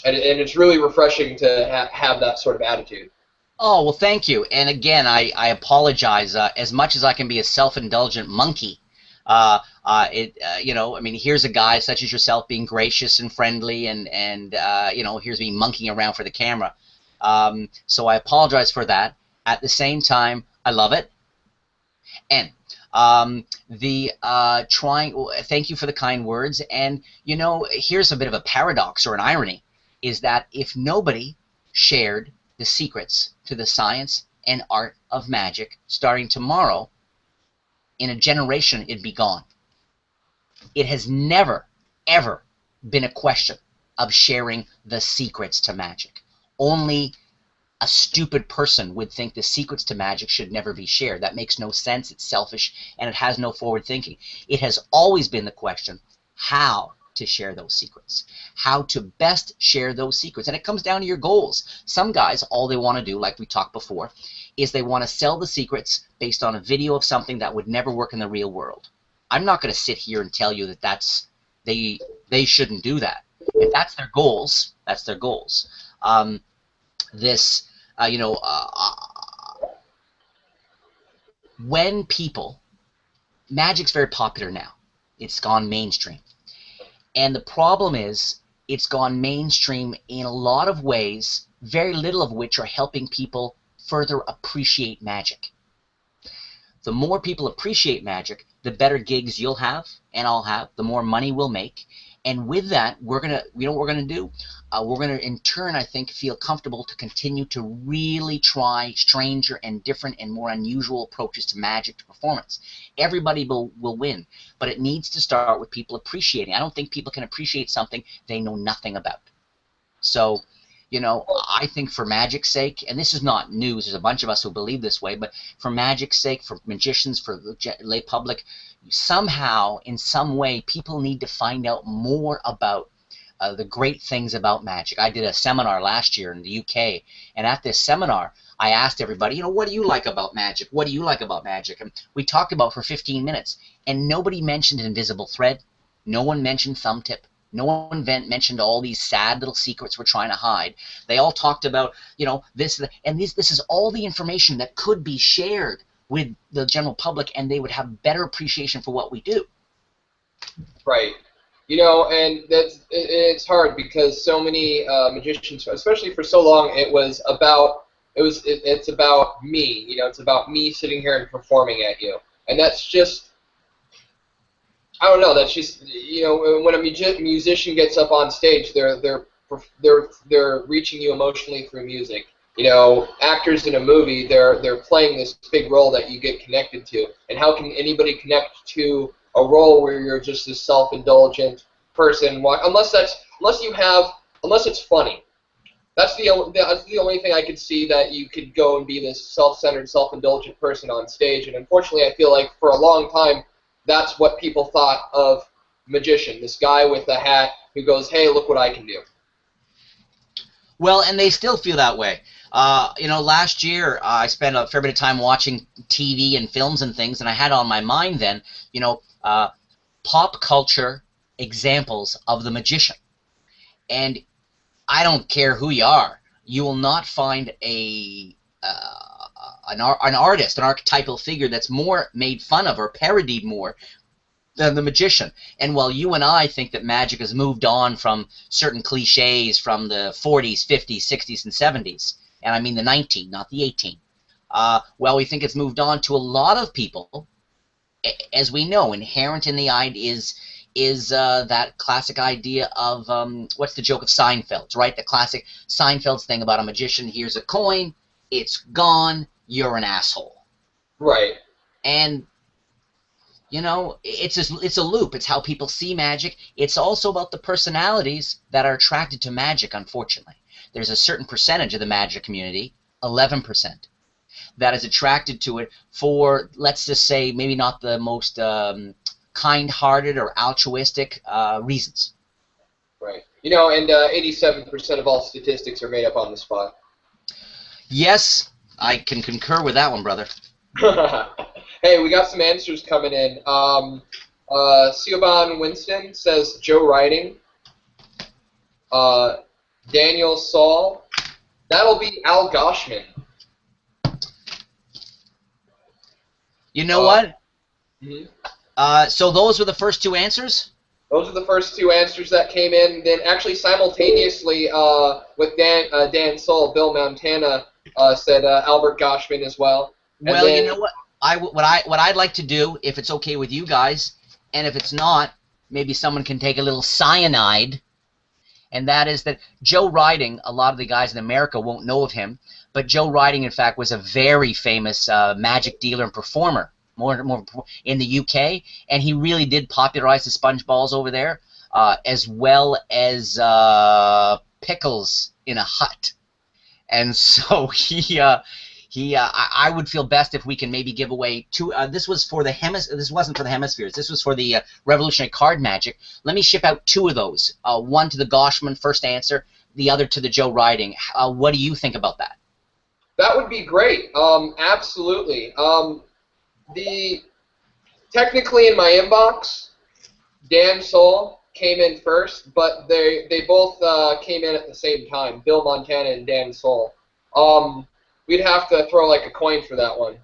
And it's really refreshing to have that sort of attitude. Oh, well, thank you. And again, I apologize. As much as I can be a self-indulgent monkey, I mean, here's a guy such as yourself being gracious and friendly, and here's me monkeying around for the camera. So I apologize for that. At the same time, I love it. And thank you for the kind words. And here's a bit of a paradox or an irony, is that if nobody shared the secrets to the science and art of magic starting tomorrow, in a generation it'd be gone. It has never, ever been a question of sharing the secrets to magic. Only a stupid person would think the secrets to magic should never be shared. That makes no sense. It's selfish, and it has no forward thinking. It has always been the question how to share those secrets, how to best share those secrets. And it comes down to your goals. Some guys, all they want to do, like we talked before, is they want to sell the secrets based on a video of something that would never work in the real world. I'm not going to sit here and tell you that they shouldn't do that. If that's their goals, that's their goals. When magic's very popular now. It's gone mainstream. And the problem is it's gone mainstream in a lot of ways, very little of which are helping people further appreciate magic. The more people appreciate magic, the better gigs you'll have and I'll have, the more money we'll make. And with that, you know what we're going to do? We're going to, in turn, I think, feel comfortable to continue to really try stranger and different and more unusual approaches to magic, to performance. Everybody will win, but it needs to start with people appreciating. I don't think people can appreciate something they know nothing about. So, I think for magic's sake, and this is not news, there's a bunch of us who believe this way, but for magic's sake, for magicians, for the lay public, somehow, in some way, people need to find out more about the great things about magic. I did a seminar last year in the UK, and at this seminar, I asked everybody, what do you like about magic? What do you like about magic? And we talked about for 15 minutes, and nobody mentioned invisible thread. No one mentioned thumb tip. No one mentioned all these sad little secrets we're trying to hide. They all talked about, this, and this is all the information that could be shared with the general public, and they would have better appreciation for what we do. Right. And it's hard because so many magicians, especially for so long, it's about me. It's about me sitting here and performing at you, and that's just. I don't know. That's just when a musician gets up on stage, they're reaching you emotionally through music. Actors in a movie, they're playing this big role that you get connected to. And how can anybody connect to a role where you're just this self-indulgent person? Unless it's funny. That's the only thing I could see that you could go and be this self-centered, self-indulgent person on stage. And unfortunately, I feel like for a long time, that's what people thought of magician, this guy with a hat who goes, hey, look what I can do. Well, and they still feel that way. Last year I spent a fair bit of time watching TV and films and things, and I had on my mind then, pop culture examples of the magician. And I don't care who you are, you will not find an artist, an archetypal figure that's more made fun of or parodied more than the magician. And while you and I think that magic has moved on from certain cliches from the 40s, 50s, 60s, and 70s, and I mean the 19, not the 18, well, we think it's moved on to a lot of people, as we know, inherent in the idea is that classic idea of, what's the joke of Seinfeld's, right? The classic Seinfeld's thing about a magician, here's a coin, it's gone, you're an asshole. Right. And, it's a loop. It's how people see magic. It's also about the personalities that are attracted to magic, unfortunately. There's a certain percentage of the magic community, 11%, that is attracted to it for, let's just say, maybe not the most kind-hearted or altruistic reasons. Right. And 87% of all statistics are made up on the spot. Yes, I can concur with that one, brother. Hey, we got some answers coming in. Siobhan Winston says Joe Riding. Daniel Saul. That'll be Al Goshman. You know what? Mhm. So those were the first two answers? Those are the first two answers that came in. Then actually simultaneously with Dan Saul, Bill Montana said Albert Goshman as well. And Well, you then know what? What I'd like to do, if it's okay with you guys, and if it's not, maybe someone can take a little cyanide, and that is that Joe Riding, a lot of the guys in America won't know of him, but Joe Riding, in fact, was a very famous magic dealer and performer, more in the UK, and he really did popularize the sponge balls over there, as well as pickles in a hut. And so I would feel best if we can maybe give away two. This was for the This wasn't for the hemispheres. This was for the Revolutionary Card Magic. Let me ship out two of those. One to the Goshman, first answer. The other to the Joe Riding. What do you think about that? that would be great. Absolutely. Technically in my inbox, Dan Saul came in first, but they both came in at the same time. Bill Montana and Dan Saul. We'd have to throw like a coin for that one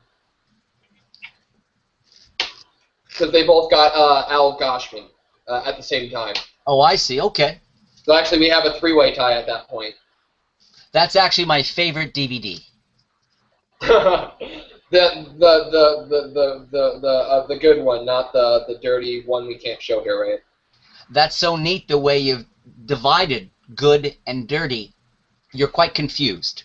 because they both got Al Goshman at the same time. Oh, I see. Okay. So actually, we have a three-way tie at that point. That's actually my favorite DVD. The good one, not the dirty one we can't show here, right? That's so neat the way you've divided good and dirty. You're quite confused.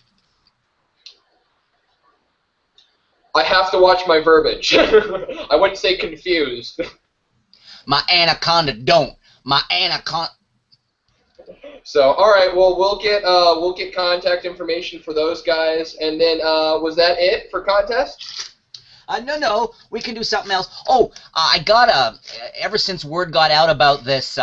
I have to watch my verbiage. I wouldn't say confused. My anaconda don't. My anaconda. So, all right. Well, we'll get contact information for those guys, and then was that it for contest? No, we can do something else. Oh, I got ever since word got out about this.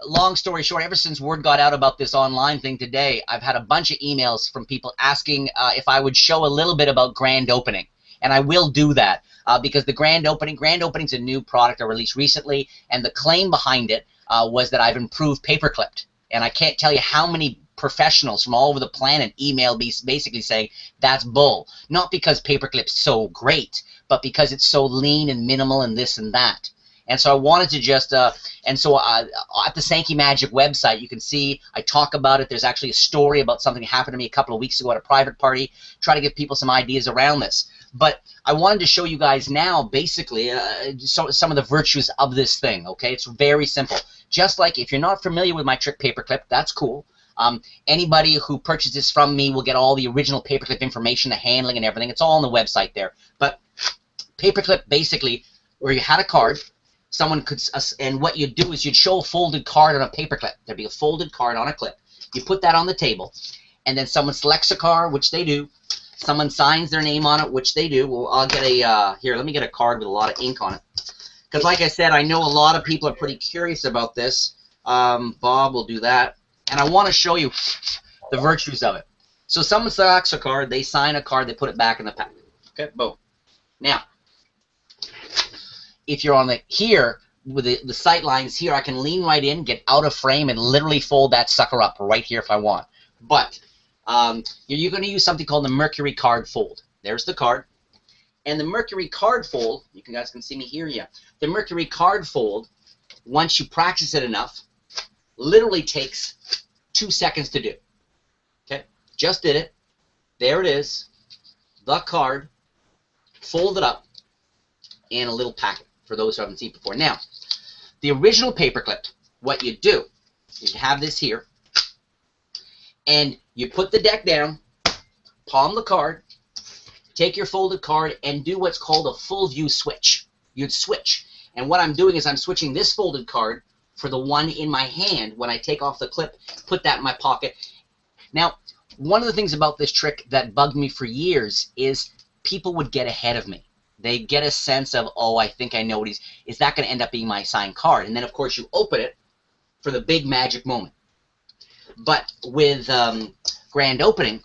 Long story short, ever since word got out about this online thing today, I've had a bunch of emails from people asking if I would show a little bit about grand opening. And I will do that because the grand opening's a new product I released recently, and the claim behind it was that I've improved paperclipped. And I can't tell you how many professionals from all over the planet email me basically saying that's bull. Not because paperclip's so great, but because it's so lean and minimal and this and that. And so I wanted to just, at the Sankey Magic website, you can see I talk about it. There's actually a story about something that happened to me a couple of weeks ago at a private party, try to give people some ideas around this. But I wanted to show you guys now, basically, some of the virtues of this thing, okay? It's very simple. Just like if you're not familiar with my trick paperclip, that's cool. Anybody who purchases from me will get all the original paperclip information, the handling and everything. It's all on the website there. But paperclip, basically, where you had a card, someone could, and what you'd do is you'd show a folded card on a paperclip. There'd be a folded card on a clip. You put that on the table, and then someone selects a card, which they do. Someone signs their name on it, which they do. Well, I'll get a, here, let me get a card with a lot of ink on it. Because like I said, I know a lot of people are pretty curious about this. Bob will do that. And I want to show you the virtues of it. So someone selects a card, they sign a card, they put it back in the pack. Okay, boom. Now, if you're on the, here, with the sight lines here, I can lean right in, get out of frame, and literally fold that sucker up right here if I want. But you're going to use something called the Mercury card fold. There's the card. And the Mercury card fold, you guys can see me here, yeah. The Mercury card fold, once you practice it enough, literally takes 2 seconds to do. Okay, just did it. There it is. The card, folded up in a little packet for those who haven't seen it before. Now, the original paperclip, what you do is you have this here, and you put the deck down, palm the card, take your folded card, and do what's called a full view switch. You'd switch. And what I'm doing is I'm switching this folded card for the one in my hand. When I take off the clip, put that in my pocket. Now, one of the things about this trick that bugged me for years is people would get ahead of me. They get a sense of, oh, I think I know what is that going to end up being my signed card? And then, of course, you open it for the big magic moment. But with grand opening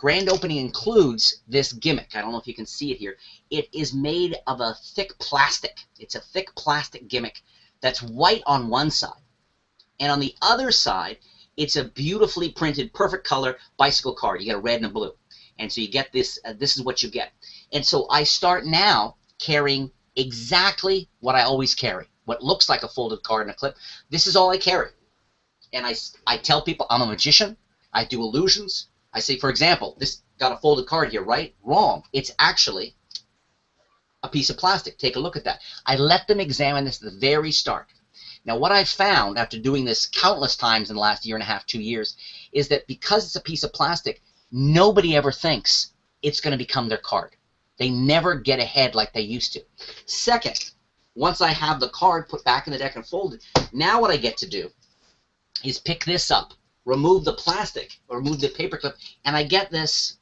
includes this gimmick. I don't know if you can see it here. It is made of a thick plastic. It's a thick plastic gimmick that's white on one side, and on the other side, it's a beautifully printed, perfect color bicycle card. You get a red and a blue. And so you get this, this is what you get. And so I start now carrying exactly what I always carry. What looks like a folded card and a clip. This is all I carry. And I tell people I'm a magician. I do illusions. I say, for example, this got a folded card here, right? Wrong. It's actually a piece of plastic. Take a look at that. I let them examine this at the very start. Now, what I've found after doing this countless times in the last year and a half, 2 years, is that because it's a piece of plastic, nobody ever thinks it's going to become their card. They never get ahead like they used to. Second, once I have the card put back in the deck and folded, now what I get to do is pick this up, remove the plastic, or remove the paper clip, and I get this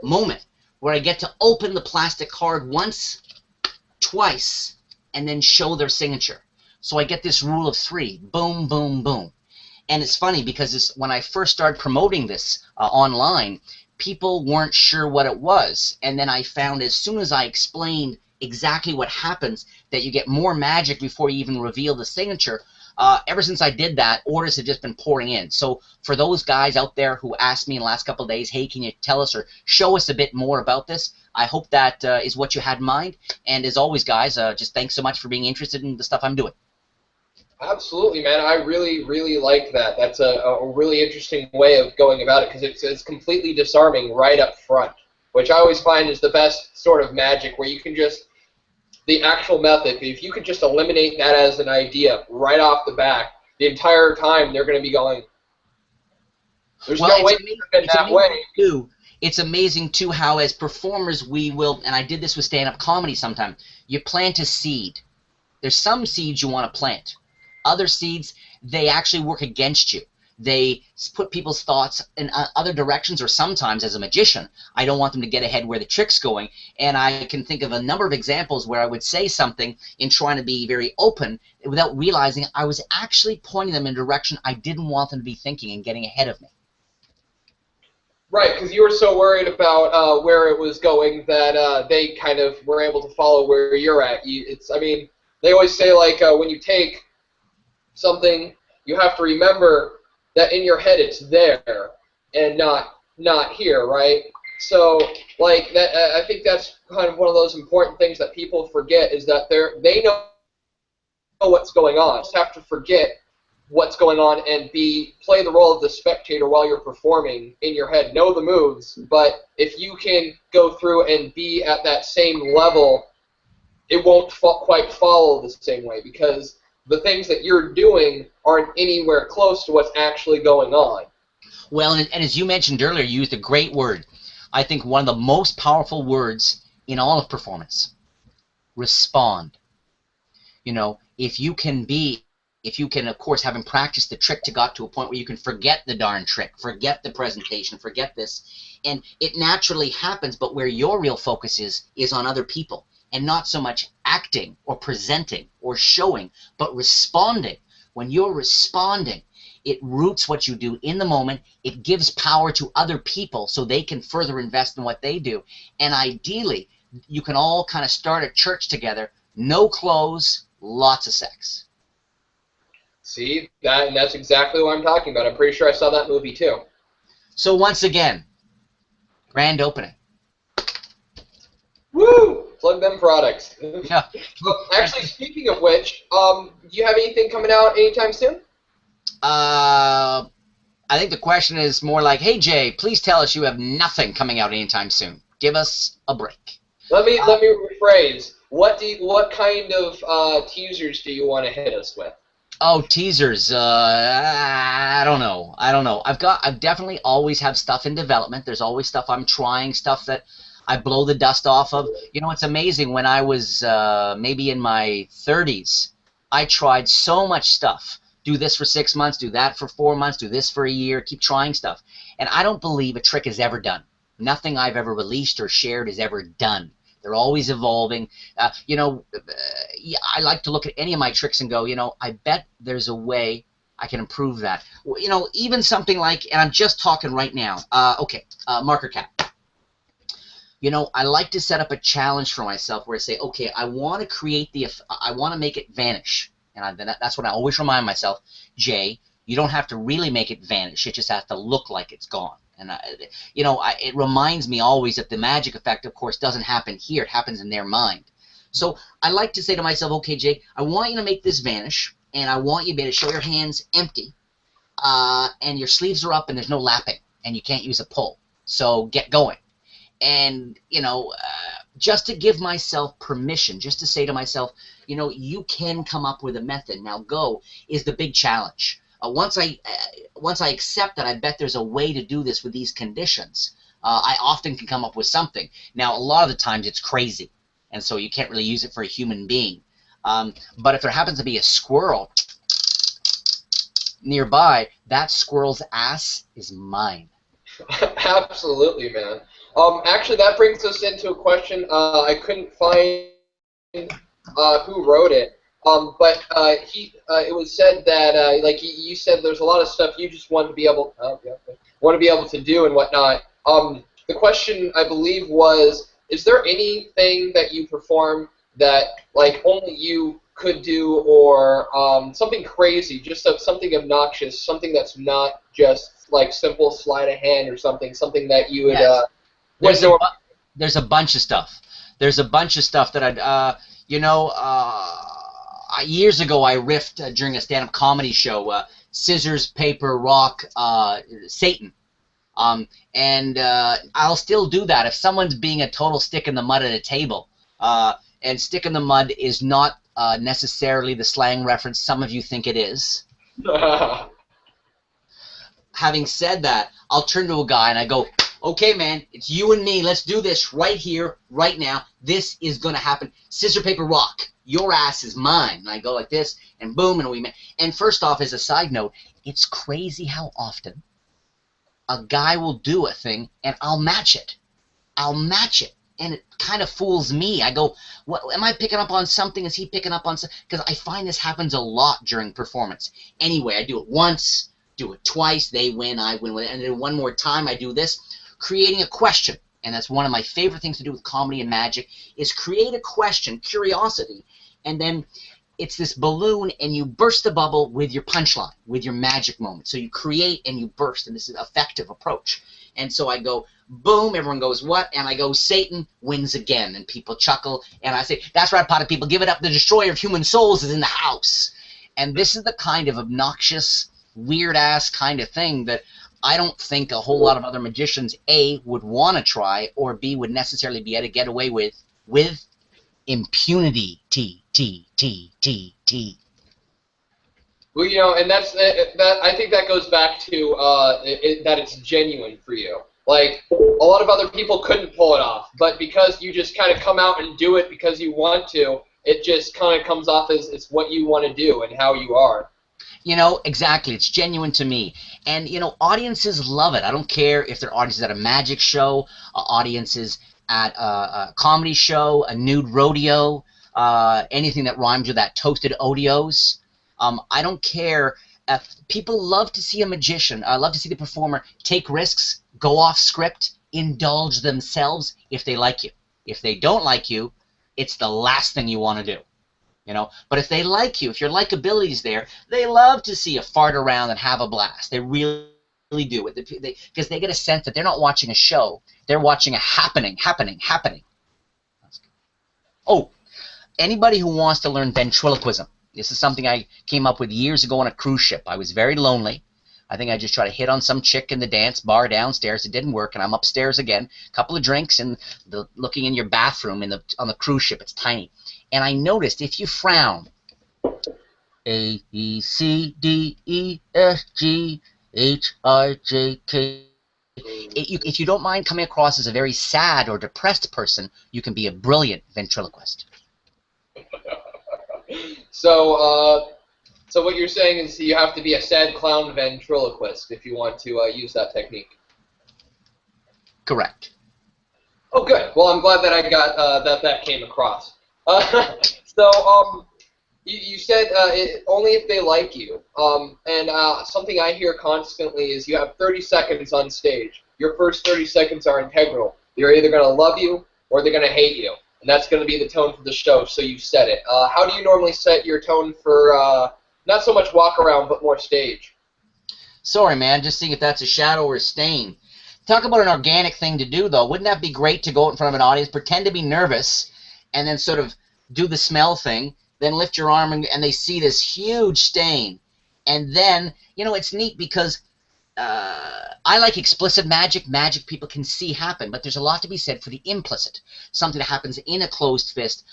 moment where I get to open the plastic card once, twice, and then show their signature. So I get this rule of 3, boom, boom, boom. And it's funny because when I first started promoting this online, people weren't sure what it was. And then I found as soon as I explained exactly what happens, that you get more magic before you even reveal the signature, ever since I did that, orders have just been pouring in. So for those guys out there who asked me in the last couple of days, hey, can you tell us or show us a bit more about this? I hope that is what you had in mind. And as always, guys, just thanks so much for being interested in the stuff I'm doing. Absolutely, man. I really, really like that. That's a really interesting way of going about it because it's completely disarming right up front, which I always find is the best sort of magic where you can just, the actual method, if you could just eliminate that as an idea right off the back, the entire time they're going to be going, there's no way to get that way. Too. It's amazing, too, how as performers we will, and I did this with stand-up comedy sometime, you plant a seed. There's some seeds you want to plant. Other seeds, they actually work against you. They put people's thoughts in other directions, or sometimes, as a magician, I don't want them to get ahead where the trick's going, and I can think of a number of examples where I would say something in trying to be very open without realizing I was actually pointing them in a direction I didn't want them to be thinking and getting ahead of me. Right, because you were so worried about where it was going that they kind of were able to follow where you're at. I mean, they always say, like, when you take something, you have to remember that in your head it's there and not here, right? So, like, that, I think that's kind of one of those important things that people forget is that they know what's going on. You just have to forget what's going on and play the role of the spectator while you're performing in your head. Know the moves, but if you can go through and be at that same level, it won't quite follow the same way because the things that you're doing aren't anywhere close to what's actually going on. Well, and as you mentioned earlier, you used a great word. I think one of the most powerful words in all of performance. Respond. You know, if you can, of course, having practiced the trick, to got to a point where you can forget the darn trick, forget the presentation, forget this, and it naturally happens, but where your real focus is on other people, and not so much acting or presenting or showing, but responding. When you're responding, it roots what you do in the moment. It gives power to other people so they can further invest in what they do. And ideally, you can all kind of start a church together, no clothes, lots of sex. See, and that's exactly what I'm talking about. I'm pretty sure I saw that movie too. So once again, grand opening. Woo! Plug them products. Yeah. Actually, speaking of which, do you have anything coming out anytime soon? I think the question is more like, hey Jay, please tell us you have nothing coming out anytime soon. Give us a break. Let me rephrase. What kind of teasers do you want to hit us with? Oh, teasers. I don't know. I've definitely always have stuff in development. There's always stuff I'm trying, stuff that I blow the dust off of. You know, it's amazing. When I was maybe in my 30s, I tried so much stuff. Do this for 6 months, do that for 4 months, do this for a year, keep trying stuff. And I don't believe a trick is ever done. Nothing I've ever released or shared is ever done. They're always evolving. I like to look at any of my tricks and go, I bet there's a way I can improve that. Even something like, and I'm just talking right now, marker cap. I like to set up a challenge for myself where I say, okay, I want to I want to make it vanish. And that's what I always remind myself, Jay, you don't have to really make it vanish. It just has to look like it's gone. And, it reminds me always that the magic effect, of course, doesn't happen here. It happens in their mind. So I like to say to myself, okay, Jay, I want you to make this vanish, and I want you to show your hands empty, and your sleeves are up, and there's no lapping, and you can't use a pull. So get going. And, just to give myself permission, just to say to myself, you can come up with a method. Now go is the big challenge. Once I accept that I bet there's a way to do this with these conditions, I often can come up with something. Now, a lot of the times it's crazy, and so you can't really use it for a human being. But if there happens to be a squirrel nearby, that squirrel's ass is mine. Absolutely, man. Actually, that brings us into a question. I couldn't find who wrote it. But it was said that like you said, there's a lot of stuff you just want to be able to do and whatnot. The question I believe was, is there anything that you perform that like only you could do, or something crazy, just something obnoxious, something that's not just like simple sleight of hand or something that you would. Yes. There's a bunch of stuff. There's a bunch of stuff that I'd years ago I riffed during a stand-up comedy show, scissors, paper, rock, Satan. And I'll still do that if someone's being a total stick in the mud at a table. And stick in the mud is not necessarily the slang reference some of you think it is. Having said that, I'll turn to a guy and I go, okay, man, it's you and me. Let's do this right here, right now. This is going to happen. Scissor, paper, rock. Your ass is mine. And I go like this, and boom, and first off, as a side note, it's crazy how often a guy will do a thing, and I'll match it. And it kind of fools me. I go, what, am I picking up on something? Is he picking up on something? Because I find this happens a lot during performance. Anyway, I do it once, do it twice, they win, I win, and then one more time I do this, creating a question. And that's one of my favorite things to do with comedy and magic, is create a question, curiosity, and then it's this balloon, and you burst the bubble with your punchline, with your magic moment. So you create and you burst, and this is an effective approach. And so I go, boom, everyone goes, what? And I go, Satan wins again, and people chuckle, and I say, that's right, pot of people, give it up, the destroyer of human souls is in the house. And this is the kind of obnoxious, weird-ass kind of thing that I don't think a whole lot of other magicians, A, would want to try, or B, would necessarily be able to get away with impunity. Well, and that's that. I think that goes back to that it's genuine for you. Like, a lot of other people couldn't pull it off, but because you just kind of come out and do it because you want to, it just kind of comes off as it's what you want to do and how you are. Exactly. It's genuine to me. And, audiences love it. I don't care if they're audiences at a magic show, audiences at a comedy show, a nude rodeo, anything that rhymes with that, toasted Odeos. I don't care. People love to see a magician, love to see the performer take risks, go off script, indulge themselves if they like you. If they don't like you, it's the last thing you want to do. But if they like you, if your likability's there, they love to see you fart around and have a blast. They really do it because they get a sense that they're not watching a show, they're watching a happening. Oh, anybody who wants to learn ventriloquism, this is something I came up with years ago on a cruise ship. I was very lonely. I think I just tried to hit on some chick in the dance bar downstairs. It didn't work, and I'm upstairs again. A couple of drinks, and looking in your bathroom on the cruise ship. It's tiny. And I noticed if you frown, A, B, C, D, E, F, G, H, I, J, K, if you don't mind coming across as a very sad or depressed person, you can be a brilliant ventriloquist. So what you're saying is you have to be a sad clown ventriloquist if you want to use that technique. Correct. Oh, good. Well, I'm glad that I got that came across. You said only if they like you. And something I hear constantly is you have 30 seconds on stage. Your first 30 seconds are integral. They're either going to love you or they're going to hate you. And that's going to be the tone for the show, so you set it. How do you normally set your tone for not so much walk around, but more stage? Sorry, man, just seeing if that's a shadow or a stain. Talk about an organic thing to do, though. Wouldn't that be great to go out in front of an audience, pretend to be nervous, and then sort of do the smell thing, then lift your arm, and they see this huge stain. And then, you know, it's neat because I like explicit magic people can see happen, but there's a lot to be said for the implicit, something that happens in a closed fist,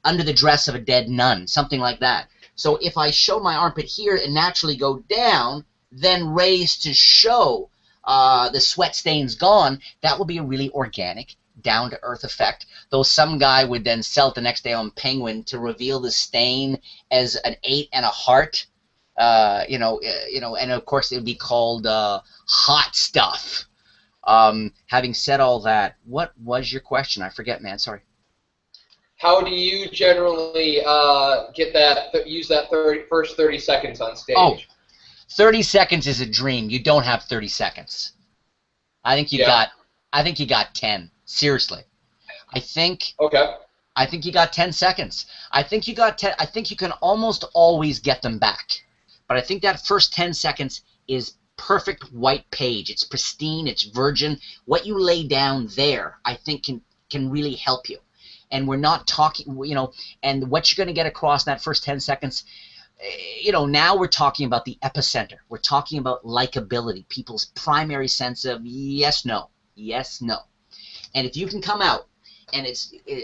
under the dress of a dead nun, something like that. So if I show my armpit here and naturally go down, then raise to show the sweat stains gone, that will be a really organic, down-to-earth effect. Though some guy would then sell it the next day on Penguin to reveal the stain as an 8 and a heart. And of course it would be called hot stuff. Having said all that, what was your question? I forget, man. Sorry. How do you generally use that first 30 seconds on stage? Oh, 30 seconds is a dream. You don't have 30 seconds. I think you got 10. Seriously. Okay. I think you got 10 seconds. I think you got 10. I think you can almost always get them back. But I think that first 10 seconds is perfect white page. It's pristine. It's virgin. What you lay down there, I think, can really help you. And we're not talking, and what you're going to get across in that first 10 seconds, now we're talking about the epicenter. We're talking about likability, people's primary sense of yes, no, yes, no. And if you can come out, and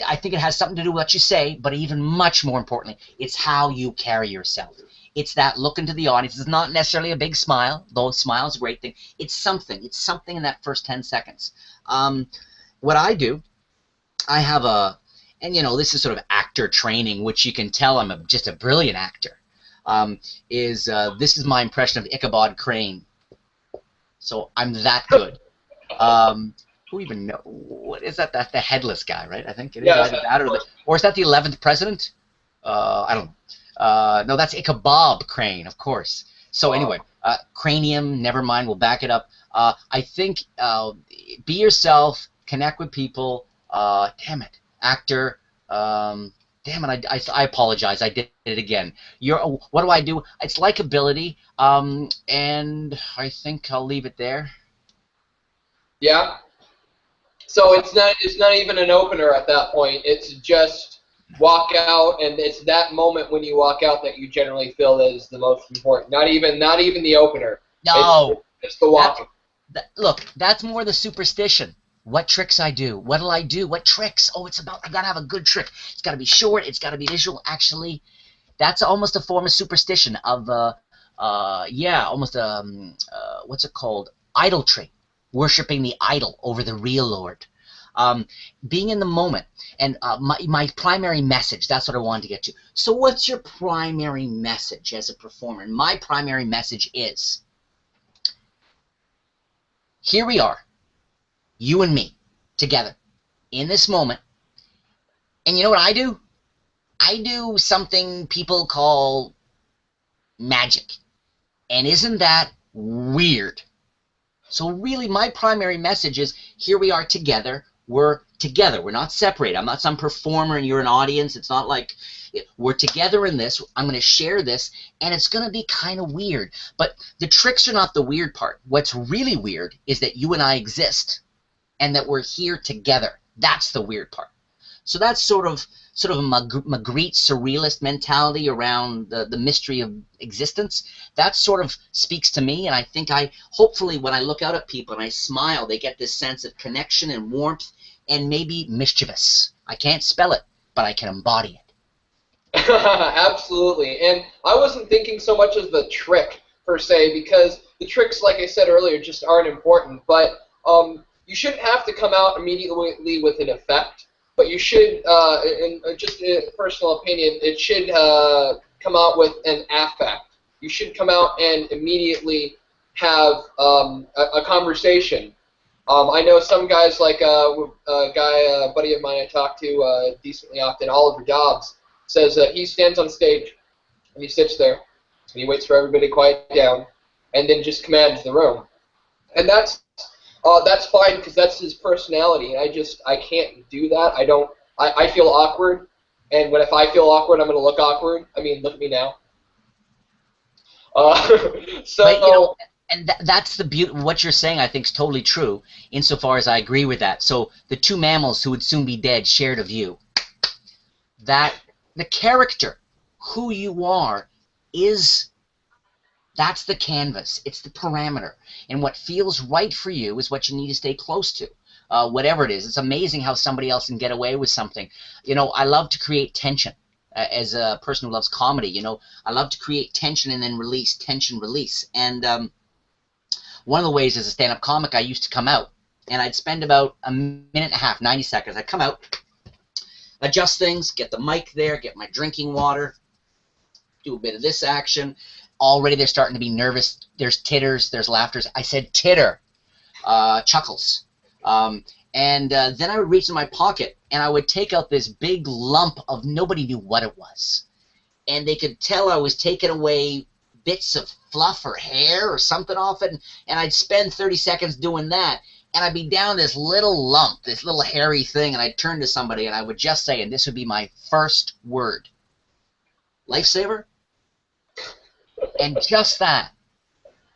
I think it has something to do with what you say, but even much more importantly, it's how you carry yourself. It's that look into the audience. It's not necessarily a big smile, though a smile is a great thing. It's something. It's something in that first 10 seconds. What I do, I have this is sort of actor training, which you can tell I'm just a brilliant actor. This is my impression of Ichabod Crane. So I'm that good. Who even know? What is that? That's the headless guy, right? I think it is. Yeah, Either that or is that the 11th president? I don't know. No, that's Ichabod Crane, of course. So anyway, cranium, never mind, we'll back it up. I think be yourself, connect with people. Damn it, actor. Damn it, I apologize. I did it again. What do I do? It's likability, and I think I'll leave it there. Yeah. So it's not even an opener at that point. It's just walk out, and it's that moment when you walk out that you generally feel is the most important. Not even the opener. No. It's the walking. Look, that's more the superstition. What tricks I do? What'll I do? What tricks? Oh, it's about I gotta have a good trick. It's gotta be short. It's gotta be visual. Actually, that's almost a form of superstition of almost what's it called? Idolatry. Worshipping the idol over the real Lord. Being in the moment. And my primary message, that's what I wanted to get to. So what's your primary message as a performer? And my primary message is, here we are, you and me, together, in this moment. And you know what I do? I do something people call magic. And isn't that weird? So really, my primary message is, here we are together. We're together. We're not separated. I'm not some performer and you're an audience. It's not like we're together in this. I'm going to share this, and it's going to be kind of weird. But the tricks are not the weird part. What's really weird is that you and I exist and that we're here together. That's the weird part. So that's sort of a Magritte surrealist mentality around the mystery of existence. That sort of speaks to me, and I think hopefully when I look out at people and I smile, they get this sense of connection and warmth and maybe mischievous. I can't spell it, but I can embody it. Absolutely. And I wasn't thinking so much as the trick, per se, because the tricks, like I said earlier, just aren't important. But you shouldn't have to come out immediately with an effect. But you should, in just a personal opinion, it should come out with an affect. You should come out and immediately have a conversation. I know some guys, like a buddy of mine I talk to decently often, Oliver Dobbs, says that he stands on stage and he sits there and he waits for everybody to quiet down and then just commands the room. And that's That's fine because that's his personality. I can't do that. I feel awkward, and if I feel awkward, I'm gonna look awkward. I mean, look at me now. Uh, But so and that's the beauty. What you're saying, I think, is totally true. Insofar as I agree with that. So the two mammals who would soon be dead shared a view that the character, who you are, is that's the canvas. It's the parameter, and what feels right for you is what you need to stay close to. Whatever it is, it's amazing how somebody else can get away with something. I love to create tension. As a person who loves comedy, I love to create tension and then release, tension, release. And one of the ways as a stand-up comic, I used to come out, and I'd spend about a minute and a half, 90 seconds. I'd come out, adjust things, get the mic there, get my drinking water, do a bit of this action. Already they're starting to be nervous. There's titters, there's laughters. I said titter, chuckles. And then I would reach in my pocket, and I would take out this big lump of nobody knew what it was. And they could tell I was taking away bits of fluff or hair or something off it, and I'd spend 30 seconds doing that, and I'd be down this little lump, this little hairy thing, and I'd turn to somebody, and I would just say, and this would be my first word, lifesaver? And just that,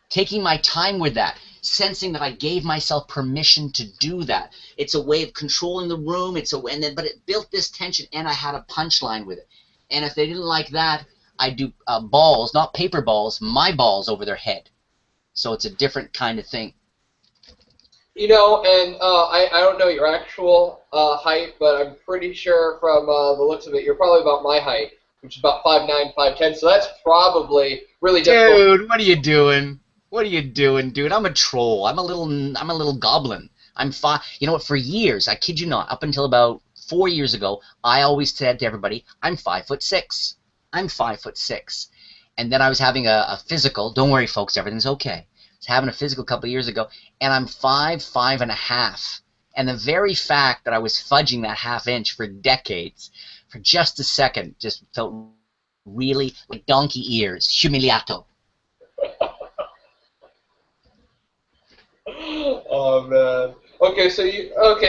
taking my time with that, sensing that I gave myself permission to do that. It's a way of controlling the room. But it built this tension, and I had a punchline with it. And if they didn't like that, I do balls, not paper balls, my balls over their head. So it's a different kind of thing. and I don't know your actual height, but I'm pretty sure from the looks of it, you're probably about my height, which is about 5'9", 5'10". So that's probably really difficult. Dude, what are you doing? What are you doing, dude? I'm a troll. I'm a little goblin. I'm fine. You know what? For years, I kid you not, up until about 4 years ago, I always said to everybody, I'm 5'6". I'm 5'6". And then I was having a physical. Don't worry, folks, everything's okay. I was having a physical a couple of years ago, and I'm 5'5.5". And the very fact that I was fudging that half inch for decades, for just a second, just felt really like donkey ears, humiliato. Oh man.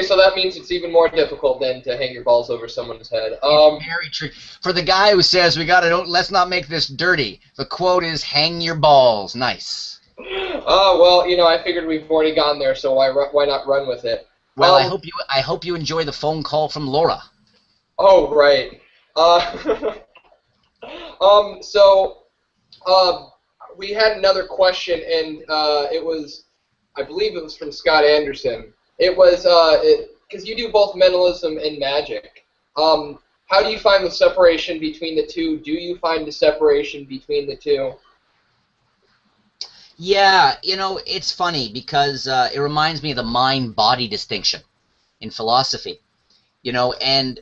So that means it's even more difficult then to hang your balls over someone's head. It's very true. For the guy who says let's not make this dirty, the quote is hang your balls. Nice. Well, I figured we've already gone there, so why not run with it? Well, I hope you enjoy the phone call from Laura. Oh right. So we had another question, and I believe it was from Scott Anderson. It was because you do both mentalism and magic. How do you find the separation between the two? Do you find the separation between the two? Yeah, it's funny because it reminds me of the mind-body distinction in philosophy. And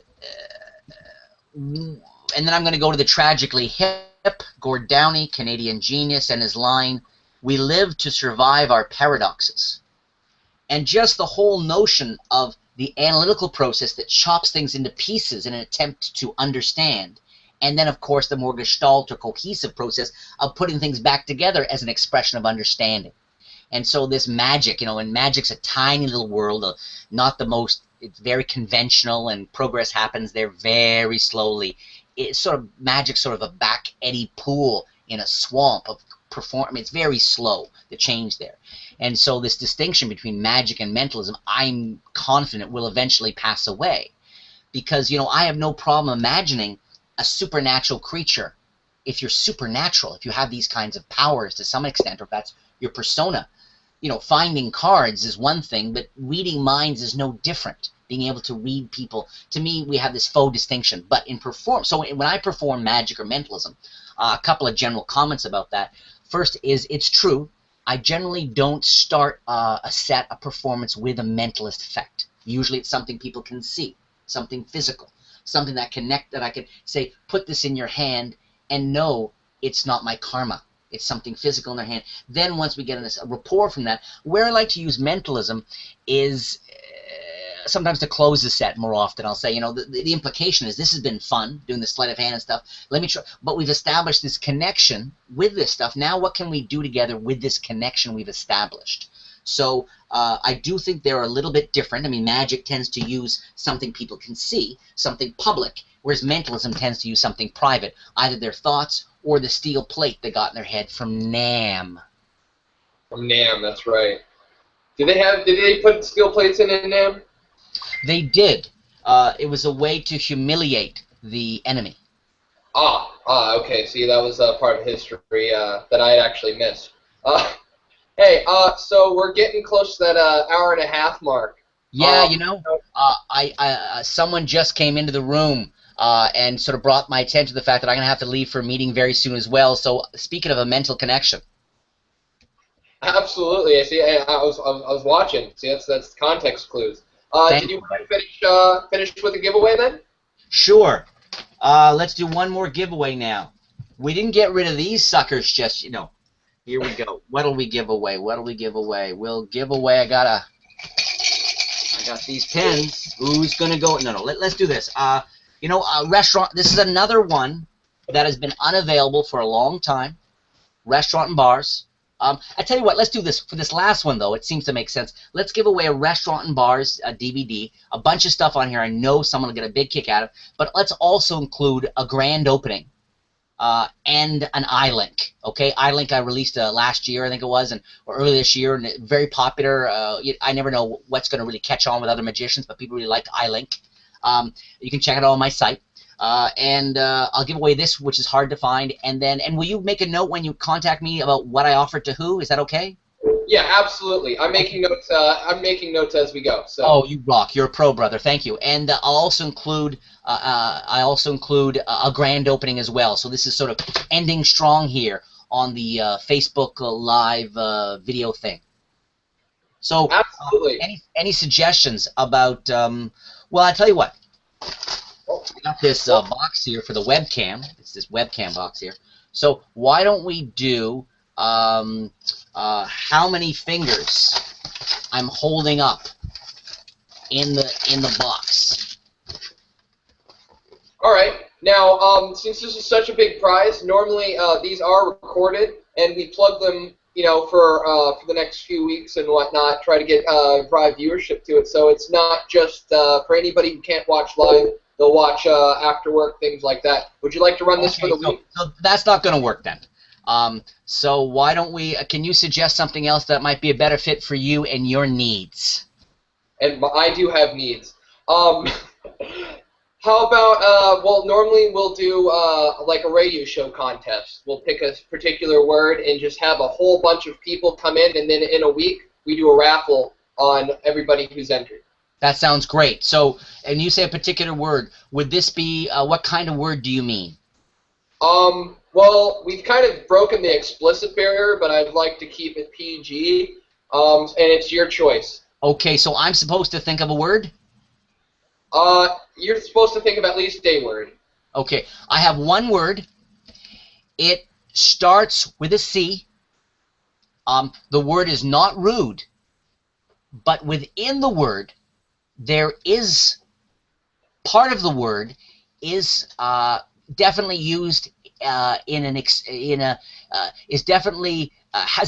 then I'm going to go to the tragically hip Gord Downie, Canadian genius, and his line, "We live to survive our paradoxes." And just the whole notion of the analytical process that chops things into pieces in an attempt to understand. And then, of course, the more gestalt or cohesive process of putting things back together as an expression of understanding. And so this magic, and magic's a tiny little world, it's very conventional, and progress happens there very slowly. It's magic's sort of a back eddy pool in a swamp of it's very slow, the change there. And so this distinction between magic and mentalism, I'm confident will eventually pass away. Because, I have no problem imagining a supernatural creature. If you're supernatural, if you have these kinds of powers to some extent, or if that's your persona, finding cards is one thing, but reading minds is no different. Being able to read people, to me, we have this faux distinction. But so when I perform magic or mentalism, a couple of general comments about that. First is, it's true, I generally don't start a performance with a mentalist effect. Usually it's something people can see, something physical, something that I can say, put this in your hand, and know it's not my karma. It's something physical in their hand. Then once we get a rapport from that, where I like to use mentalism is sometimes to close the set more often. I'll say, the implication is this has been fun, doing the sleight of hand and stuff. Let me try. But we've established this connection with this stuff. Now what can we do together with this connection we've established? So I do think they're a little bit different. I mean, magic tends to use something people can see, something public, whereas mentalism tends to use something private, either their thoughts or the steel plate they got in their head from Nam. From Nam, that's right. Did they put steel plates in Nam? They did. It was a way to humiliate the enemy. Okay. See, that was part of history that I had actually missed. Hey, so we're getting close to that hour and a half mark. Yeah, someone just came into the room and sort of brought my attention to the fact that I'm going to have to leave for a meeting very soon as well. So, speaking of a mental connection. Absolutely. I see. I was watching. See, that's context clues. Did you want to finish with the giveaway then? Sure. Let's do one more giveaway now. We didn't get rid of these suckers just, Here we go. What'll we give away? We'll give away. I got these pens. Who's gonna go? No. Let's do this. A restaurant. This is another one that has been unavailable for a long time. Restaurant and bars. I tell you what. Let's do this for this last one though. It seems to make sense. Let's give away a restaurant and bars DVD. A bunch of stuff on here. I know someone will get a big kick out of. But let's also include a grand opening. And an iLink, okay? iLink I released last year, I think it was, or early this year, and very popular. I never know what's going to really catch on with other magicians, but people really like iLink. You can check it out on my site. And I'll give away this, which is hard to find. And will you make a note when you contact me about what I offered to who? Is that okay? Yeah, absolutely. I'm making notes. I'm making notes as we go. So. Oh, you rock! You're a pro, brother. Thank you. And I'll also include. A grand opening as well. So this is sort of ending strong here on the Facebook Live video thing. So absolutely. Any suggestions about? Well, I tell you what. I got this box here for the webcam. It's this webcam box here. So why don't we do how many fingers I'm holding up in the box? All right. Now, since this is such a big prize, normally these are recorded, and we plug them, for the next few weeks and whatnot. Try to get drive viewership to it, so it's not just for anybody who can't watch live. They'll watch after work, things like that. Would you like to run this for the week? So that's not going to work then. So why don't we? Can you suggest something else that might be a better fit for you and your needs? And I do have needs. How about, normally we'll do like a radio show contest. We'll pick a particular word and just have a whole bunch of people come in, and then in a week we do a raffle on everybody who's entered. That sounds great. So, and you say a particular word. Would this be, what kind of word do you mean? Well, we've kind of broken the explicit barrier, but I'd like to keep it PG, and it's your choice. Okay, so I'm supposed to think of a word? You're supposed to think of at least a word. Okay, I have one word. It starts with a C. The word is not rude, but within the word, there is part of the word is definitely used has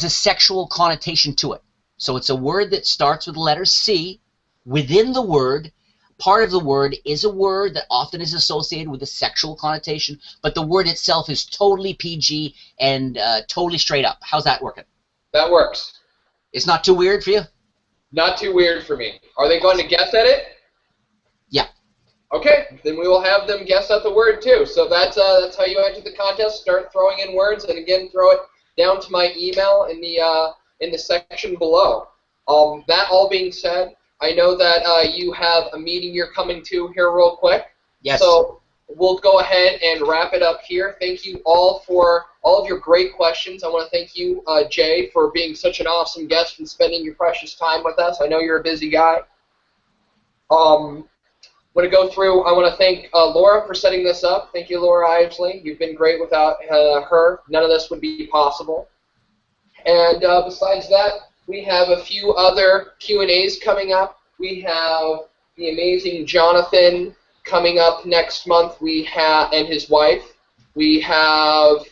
a sexual connotation to it. So it's a word that starts with the letter C. Within the word, part of the word is a word that often is associated with a sexual connotation, but the word itself is totally PG and totally straight up. How's that working? That works. It's not too weird for you? Not too weird for me. Are they going to guess at it? Yeah. Okay, then we will have them guess at the word too. So that's how you enter the contest. Start throwing in words, and again, throw it down to my email in the section below. That all being said, I know that you have a meeting you're coming to here real quick. Yes. So we'll go ahead and wrap it up here. Thank you all for all of your great questions. I want to thank you, Jay, for being such an awesome guest and spending your precious time with us. I know you're a busy guy. I want to go through. I want to thank Laura for setting this up. Thank you, Laura Ivesley. You've been great. Without her, none of this would be possible. And besides that, we have a few other Q&As coming up. We have the amazing Jonathan coming up next month. We have, and his wife. We have,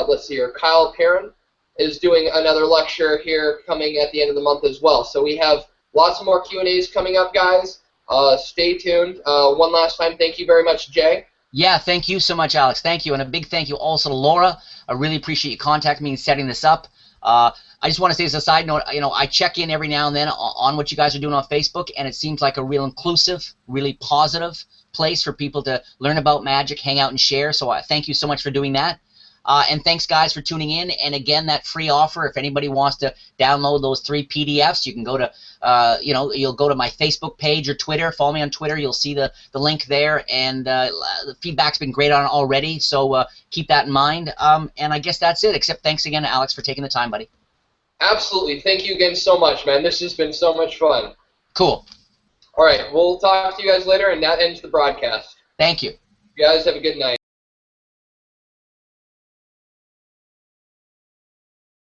let's see here, Kyle Perrin is doing another lecture here coming at the end of the month as well. So we have lots more Q&As coming up, guys. Stay tuned. One last time, thank you very much, Jay. Yeah, thank you so much, Alex. Thank you, and a big thank you also to Laura. I really appreciate you contacting me and setting this up. I just want to say as a side note, I check in every now and then on what you guys are doing on Facebook, and it seems like a real inclusive, really positive place for people to learn about magic, hang out, and share. So thank you so much for doing that. And thanks, guys, for tuning in. And again, that free offer, if anybody wants to download those 3 PDFs, you can go to, you'll go to my Facebook page or Twitter. Follow me on Twitter. You'll see the link there. And the feedback's been great on it already. So keep that in mind. And I guess that's it, except thanks again to Alex for taking the time, buddy. Absolutely. Thank you again so much, man. This has been so much fun. Cool. All right. We'll talk to you guys later, and that ends the broadcast. Thank you. You guys have a good night.